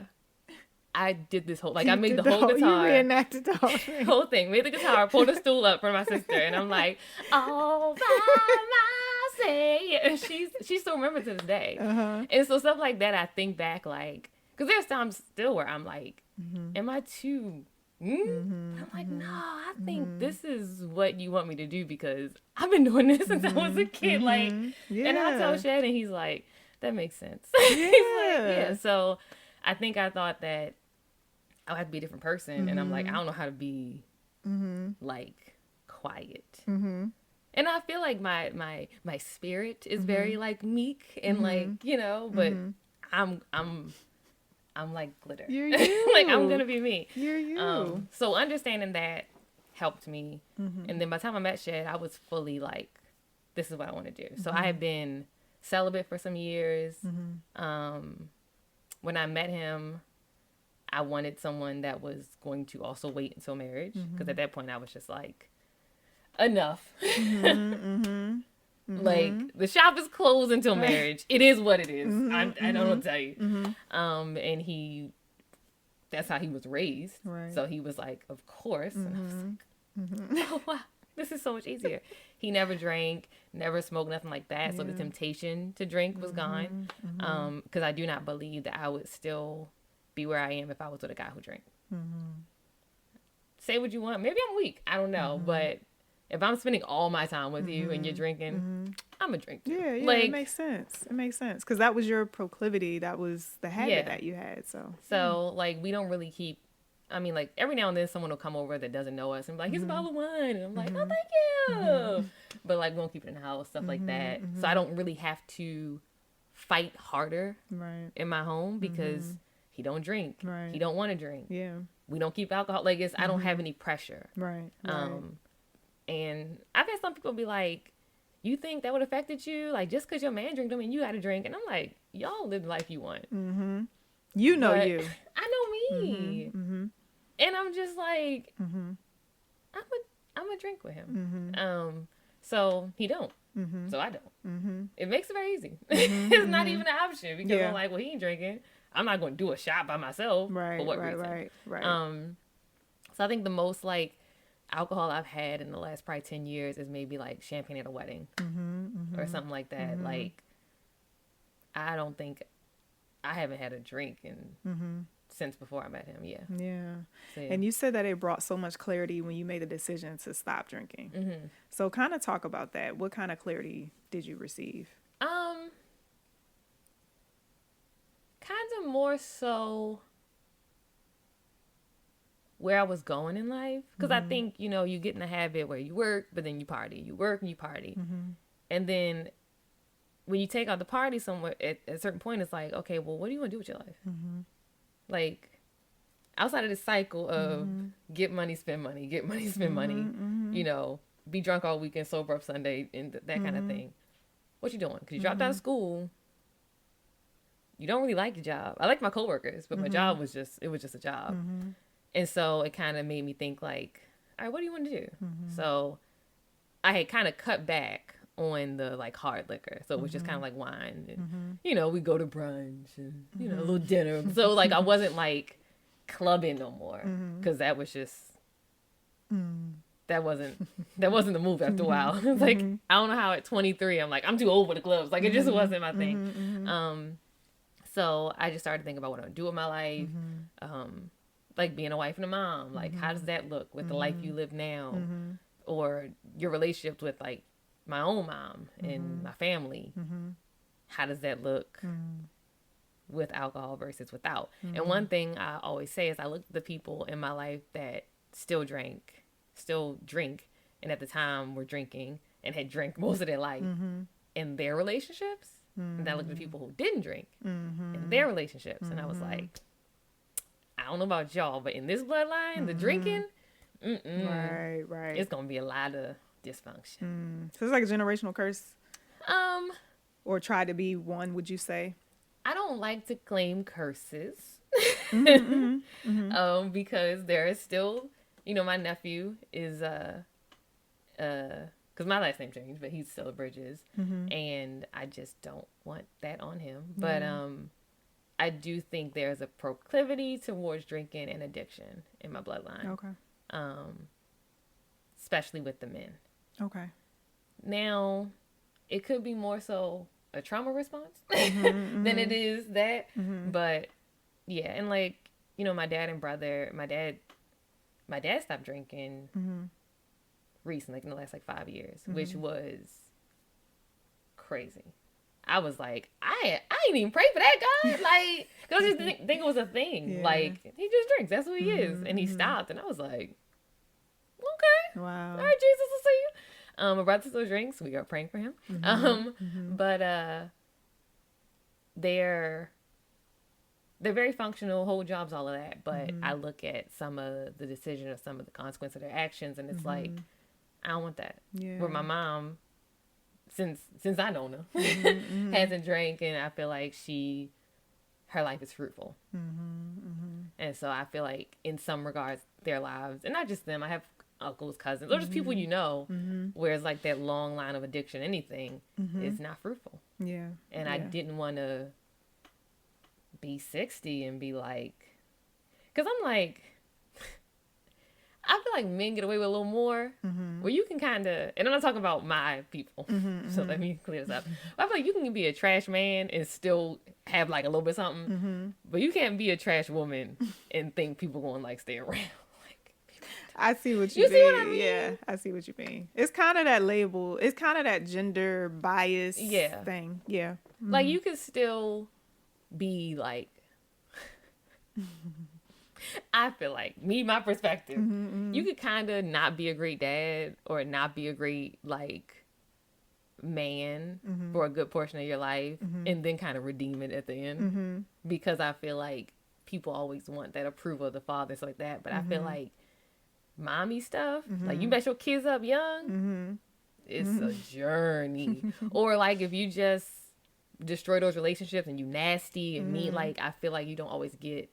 I did this whole, like I made the whole guitar. You reenacted the whole thing. Whole thing. Made the guitar, pulled the stool up for my sister, and I'm like, all by myself. And she still remembers to this day. And so stuff like that, I think back like, because there's times still where I'm like, am I too... I'm like, no, I think this is what you want me to do because I've been doing this since I was a kid. Like, and I tell Shed, and he's like, that makes sense. He's like, yeah. So I think I thought that I would have to be a different person. And I'm like, I don't know how to be like quiet. And I feel like my spirit is very like meek and like, you know, but I'm like glitter. You're you. Like I'm gonna be me. You're you. So understanding that helped me. And then by the time I met Shed, I was fully like, this is what I want to do. So I had been celibate for some years. When I met him, I wanted someone that was going to also wait until marriage. Because at that point I was just like, enough. Like the shop is closed until marriage. It is what it is. I don't know what to tell you. And that's how he was raised. Right. So he was like, of course. And I was like, oh wow, this is so much easier. He never drank, never smoked, nothing like that. So the temptation to drink was gone. Because I do not believe that I would still be where I am if I was with a guy who drank. Say what you want. Maybe I'm weak. I don't know. But if I'm spending all my time with you and you're drinking, I'm a drink too. Yeah, like, it makes sense. It makes sense. Because that was your proclivity. That was the habit that you had. So like, we don't really keep, I mean, like, every now and then someone will come over that doesn't know us and be like, here's a bottle of wine. And I'm like, oh, thank you. But like, we won't keep it in the house, stuff like that. So I don't really have to fight harder in my home because he don't drink. He don't want to drink. Yeah. We don't keep alcohol. Like, I don't have any pressure. Right. And I've had some people be like, you think that would have affected you? Like, just because your man drinks them and you got to drink. And I'm like, y'all live the life you want. You know but you. I know me. And I'm just like, I'm a drink with him. So he don't. So I don't. It makes it very easy. It's not even an option because I'm like, well, he ain't drinking. I'm not going to do a shot by myself. Right, for what reason? Right. So I think the most like alcohol I've had in the last probably 10 years is maybe like champagne at a wedding or something like that. Like, I don't think I haven't had a drink since before I met him. Yeah. So, and you said that it brought so much clarity when you made the decision to stop drinking. So kind of talk about that. What kind of clarity did you receive? Kind of more so where I was going in life. Because I think, you know, you get in a habit where you work, but then you party. You work and you party. And then when you take out the party somewhere, at a certain point, it's like, okay, well, what do you want to do with your life? Like, outside of this cycle of get money, spend money, get money, spend money, you know, be drunk all weekend, sober up Sunday, and that kind of thing. What you doing? Because you dropped out of school. You don't really like your job. I like my coworkers, but my job was just a job. And so it kind of made me think like, all right, what do you want to do? So I had kind of cut back on the like hard liquor. So it was just kind of like wine and, you know, we go to brunch and, you know, a little dinner. So like, I wasn't like clubbing no more because that was just, that wasn't the move after a while. It's like, I don't know how at 23, I'm like, I'm too old for the clubs. Like it just wasn't my thing. So I just started thinking about what I would do with my life. Like being a wife and a mom, like how does that look with the life you live now? Or your relationships with like my own mom and my family. How does that look with alcohol versus without. And one thing I always say is I look at the people in my life that still drink, and at the time were drinking and had drank most of their life in their relationships. And I looked at the people who didn't drink in their relationships. And I was like, I don't know about y'all, but in this bloodline, the drinking, right. It's going to be a lot of dysfunction. So it's like a generational curse? Or try to be one, would you say? I don't like to claim curses. Because there is still, my nephew is, because my last name changed, but he's still a Bridges. And I just don't want that on him. But I do think there's a proclivity towards drinking and addiction in my bloodline. Okay. Especially with the men. Okay. Now, it could be more so a trauma response than it is that. But yeah, and like, my dad stopped drinking recently, like in the last 5 years, which was crazy. I was like, I ain't even pray for that guy. Like, cause I just think it was a thing. Yeah. Like, he just drinks. That's who he is. And he stopped. And I was like, okay. Wow. All right, Jesus will see you. My brother still drinks. We are praying for him. But they're very functional, hold jobs, all of that. But I look at some of the decision or some of the consequence of their actions, and it's like, I don't want that. Yeah. Where my mom, since I know her, hasn't drank, and I feel like her life is fruitful. And so I feel like in some regards, their lives, and not just them, I have uncles, cousins, or just people where it's like that long line of addiction, anything is not fruitful. Yeah. And I didn't want to be 60 and be like, because I'm like, I feel like men get away with a little more, where you can kind of, and I'm not talking about my people, so let me clear this up. But I feel like you can be a trash man and still have like a little bit something, but you can't be a trash woman and think people going to like stay around. I see what you mean. See what I mean? Yeah, I see what you mean. It's kind of that label. It's kind of that gender bias thing. Yeah. Like, you can still be like, I feel like, my perspective, you could kind of not be a great dad or not be a great, like, man for a good portion of your life and then kind of redeem it at the end. Because I feel like people always want that approval of the father, stuff like that. But I feel like mommy stuff, like, you mess your kids up young, it's a journey. Or like, if you just destroy those relationships and you nasty and mean, like, I feel like you don't always get,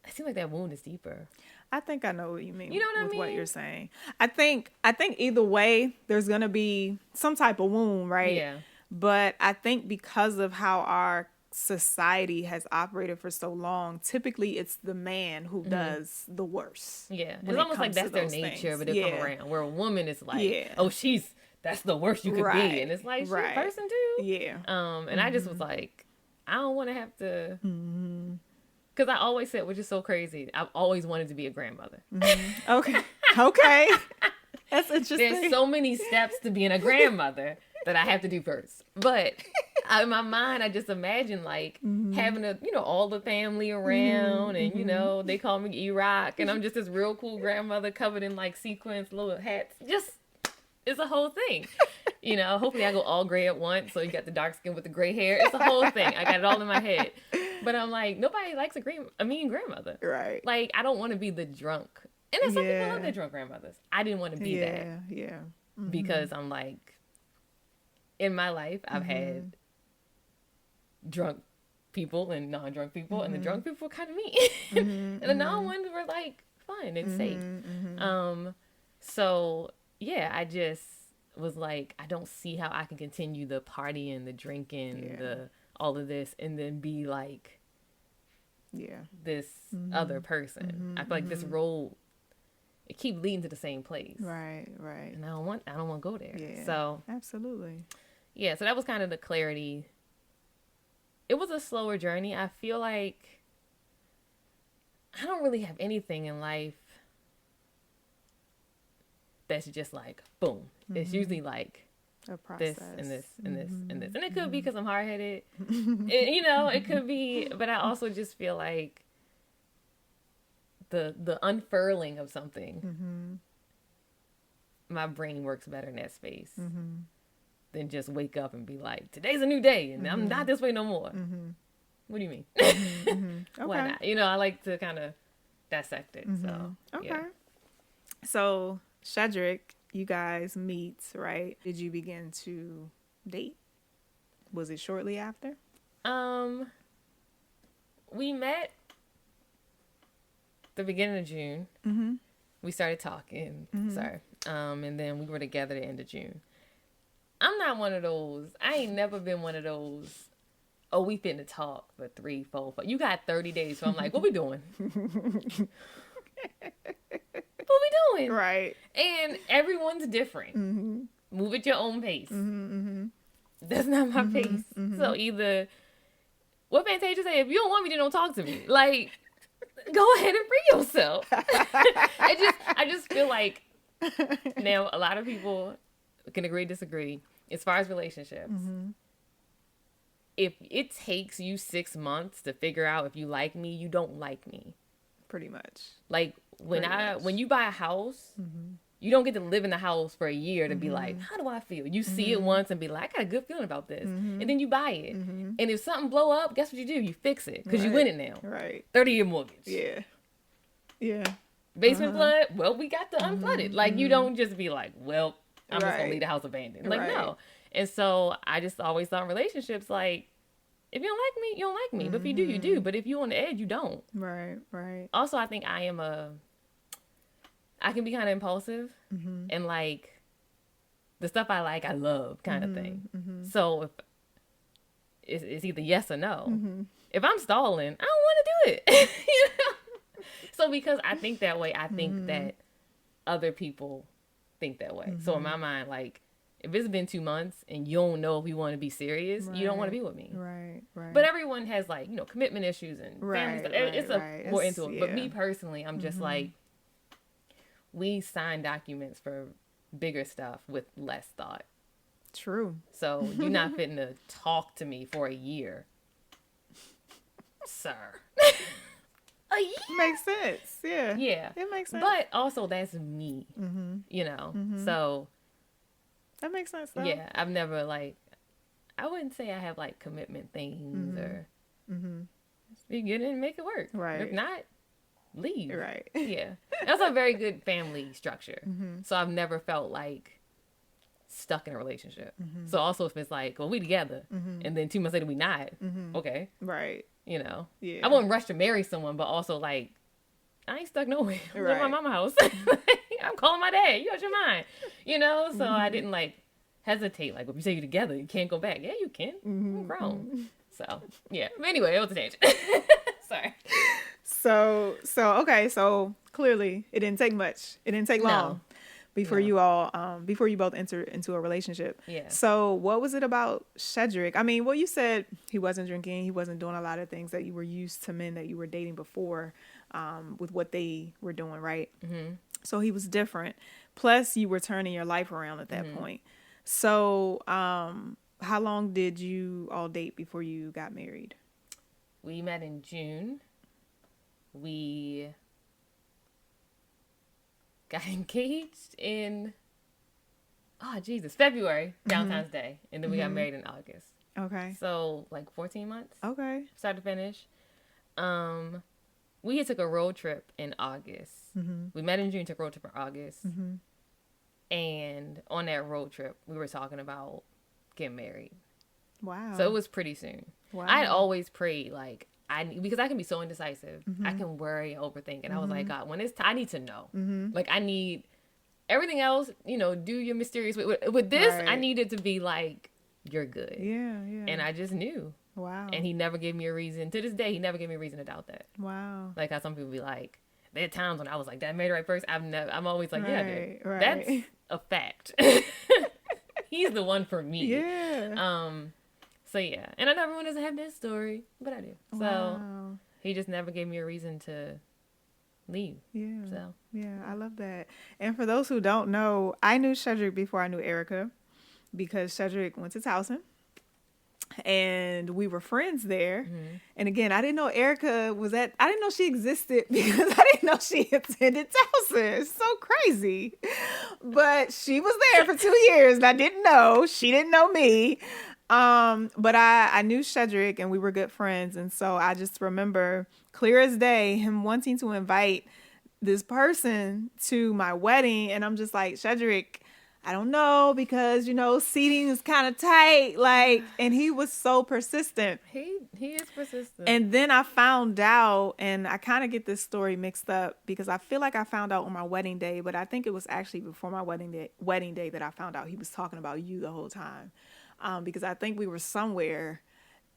I seem like that wound is deeper. I think I know what you mean. You know what I mean? What you're saying. I think either way, there's gonna be some type of wound, right? Yeah. But I think because of how our society has operated for so long, typically it's the man who does the worst. Yeah. It's almost like that's their nature, but they come around. Where a woman is like, oh, that's the worst you could be. And it's like, she's a person too. Yeah. And I just was like, I don't want to have to, because I always said, which is so crazy, I've always wanted to be a grandmother. Okay. That's interesting. There's so many steps to being a grandmother that I have to do first. But in my mind, I just imagine like having all the family around and, they call me E-Rock and I'm just this real cool grandmother covered in like sequins, little hats. Just, it's a whole thing. Hopefully I go all gray at once. So you got the dark skin with the gray hair. It's a whole thing. I got it all in my head. But I'm like, nobody likes a mean grandmother. Right. Like, I don't want to be the drunk. And there's some people love their drunk grandmothers. I didn't want to be that. Yeah. Because I'm like, in my life, I've had drunk people and non-drunk people, and the drunk people were kind of mean. And the non-ones were like fun and safe. So, yeah, I just was like, I don't see how I can continue the partying, the drinking, the all of this, and then be like this other person. I feel like this role, it keep leading to the same place. Right. And I don't want to go there. Yeah. So absolutely. Yeah, so that was kind of the clarity. It was a slower journey. I feel like I don't really have anything in life that's just like boom. It's usually like this and this and this and this. And it could be because I'm hard-headed. It could be, but I also just feel like the unfurling of something, my brain works better in that space than just wake up and be like, today's a new day and I'm not this way no more. What do you mean? Okay. Why not? I like to kind of dissect it. So, okay. Yeah. So, Shedrick, you guys meet, right? Did you begin to date? Was it shortly after? We met the beginning of June. We started talking. Sorry. And then we were together the end of June. I'm not one of those. I ain't never been one of those. Oh, we finna talk for 3, 4, 5. You got 30 days. So I'm like, what we doing? What we doing? Right. And everyone's different. Move at your own pace. That's not my pace. So either, what Fantasia say? If you don't want me, then don't talk to me. Like, go ahead and free yourself. I just feel like now a lot of people can agree, disagree. As far as relationships, if it takes you 6 months to figure out if you like me, you don't like me. Pretty much. Like when you buy a house, you don't get to live in the house for a year to be like, how do I feel? You see it once and be like, I got a good feeling about this. And then you buy it. And if something blow up, guess what you do? You fix it because you win it now. Right. 30-year mortgage. Yeah. Yeah. Basement flood. Well, we got the unflooded. Like you don't just be like, well, I'm just gonna leave the house abandoned. Like no. And so I just always thought relationships like, if you don't like me, you don't like me. But if you do, you do. But if you on the edge, you don't. Right. Right. Also, I think I can be kind of impulsive and like the stuff I like, I love kind of thing. So if it's either yes or no. If I'm stalling, I don't want to do it. So because I think that way, I think that other people think that way. So in my mind, like if it's been 2 months and you don't know if you want to be serious, you don't want to be with me. Right. But everyone has like, commitment issues and family stuff. It's more into it. Yeah. But me personally, I'm just like, we sign documents for bigger stuff with less thought. True. So you're not fitting to talk to me for a year, sir. A year? Makes sense. Yeah. Yeah. It makes sense. But also that's me, So that makes sense though. Yeah. I've never I wouldn't say I have like commitment things or you get in and make it work. Right. If not, leave. Right. Yeah. That's a very good family structure. So I've never felt like stuck in a relationship. So also if it's like, well, we together and then 2 months later we not, okay. Right. Yeah. I I wouldn't rush to marry someone, but also like, I ain't stuck nowhere. I live in my mama's house. I'm calling my dad. You out your mind. So I didn't like hesitate. Like if you say you're together, you can't go back. Yeah, you can. I'm grown. So yeah. But anyway, it was a tangent. Sorry. So okay. So clearly, it didn't take much. It didn't take long before you both entered into a relationship. Yeah. So what was it about Shedrick? I mean, well, you said he wasn't drinking. He wasn't doing a lot of things that you were used to men that you were dating before, with what they were doing, right? So he was different. Plus, you were turning your life around at that point. So, how long did you all date before you got married? We met in June. We got engaged in, February, Valentine's Day. And then we got married in August. Okay. So, 14 months. Okay. Start to finish. We had took a road trip in August. We met in June, took a road trip in August. And on that road trip, we were talking about getting married. Wow. So it was pretty soon. Wow. I had always prayed, because I can be so indecisive. I can worry and overthink. And I was like, God, when it's time, I need to know. I need everything else, do your mysterious way. With this, I needed to be like, you're good. Yeah. And I just knew. Wow. And he never gave me a reason. To this day, he never gave me a reason to doubt that. Wow. Like how some people be like, there are times when I was like, did I marry the right person? I'm always like, yeah, I did. Right. That's a fact. He's the one for me. Yeah. So yeah. And I know everyone doesn't have this story, but I do. So he just never gave me a reason to leave. Yeah. So yeah, I love that. And for those who don't know, I knew Shedrick before I knew Erica. because Shedrick went to Towson. And we were friends there. And again, I didn't know Erica I didn't know she existed because I didn't know she attended Towson. It's so crazy. But she was there for 2 years and I didn't know. She didn't know me. But I knew Shedrick and we were good friends. And so I just remember clear as day him wanting to invite this person to my wedding. And I'm just like, Shedrick, I don't know, because, seating is kind of tight. And he was so persistent. He is persistent. And then I found out, and I kind of get this story mixed up because I feel like I found out on my wedding day, but I think it was actually before my wedding day that I found out he was talking about you the whole time. Because I think we were somewhere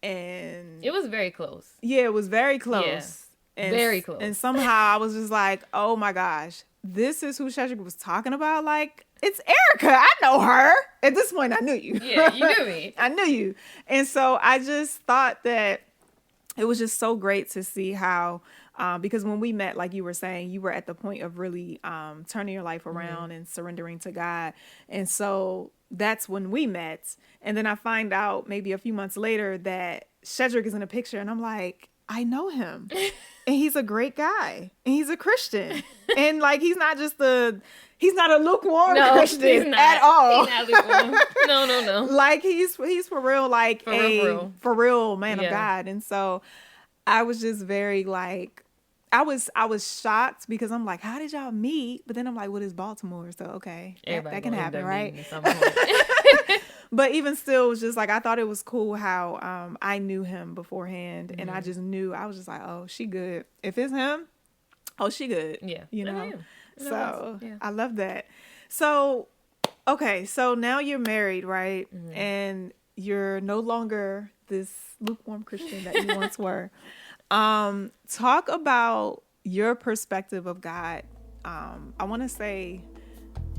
and it was very close. Yeah, it was very close. Yeah, very close. And somehow I was just like, oh my gosh, this is who Shedrick was talking about. It's Erica. I know her. At this point, I knew you. Yeah, you knew me. I knew you. And so I just thought that it was just so great to see how, because when we met, like you were saying, you were at the point of really turning your life around and surrendering to God. And so that's when we met. And then I find out maybe a few months later that Shedrick is in a picture. And I'm like, I know him. And he's a great guy. And he's a Christian. And he's not he's not a lukewarm Christian at all. He's not lukewarm. No. He's for real, for real man of God. And so I was just very I was shocked because I'm like, how did y'all meet? But then I'm like, well, it's Baltimore. So, okay, that can happen, right? But even still, it was just I thought it was cool how I knew him beforehand. And I just knew, I was just like, oh, she good. If it's him, oh, she good. Yeah. So I love that. So, okay. So now you're married, right? And you're no longer this lukewarm Christian that you once were. Talk about your perspective of God. I want to say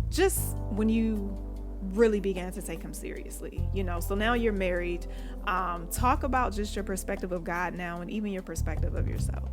just when you really began to take him seriously, so now you're married. Talk about just your perspective of God now and even your perspective of yourself.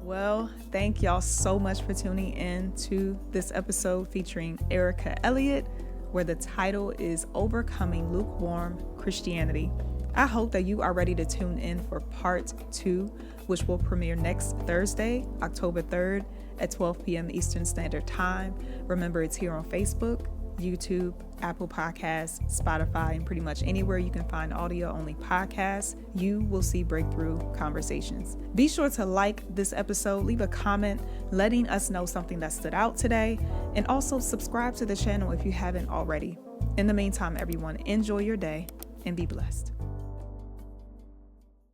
Well, thank y'all so much for tuning in to this episode featuring Erica Elliott, where the title is Overcoming Lukewarm Christianity. I hope that you are ready to tune in for part 2, which will premiere next Thursday, October 3rd at 12 p.m. Eastern Standard Time. Remember, it's here on Facebook, YouTube, Apple Podcasts, Spotify, and pretty much anywhere you can find audio-only podcasts. You will see Breakthrough Conversations. Be sure to like this episode, leave a comment letting us know something that stood out today, and also subscribe to the channel if you haven't already. In the meantime, everyone, enjoy your day and be blessed.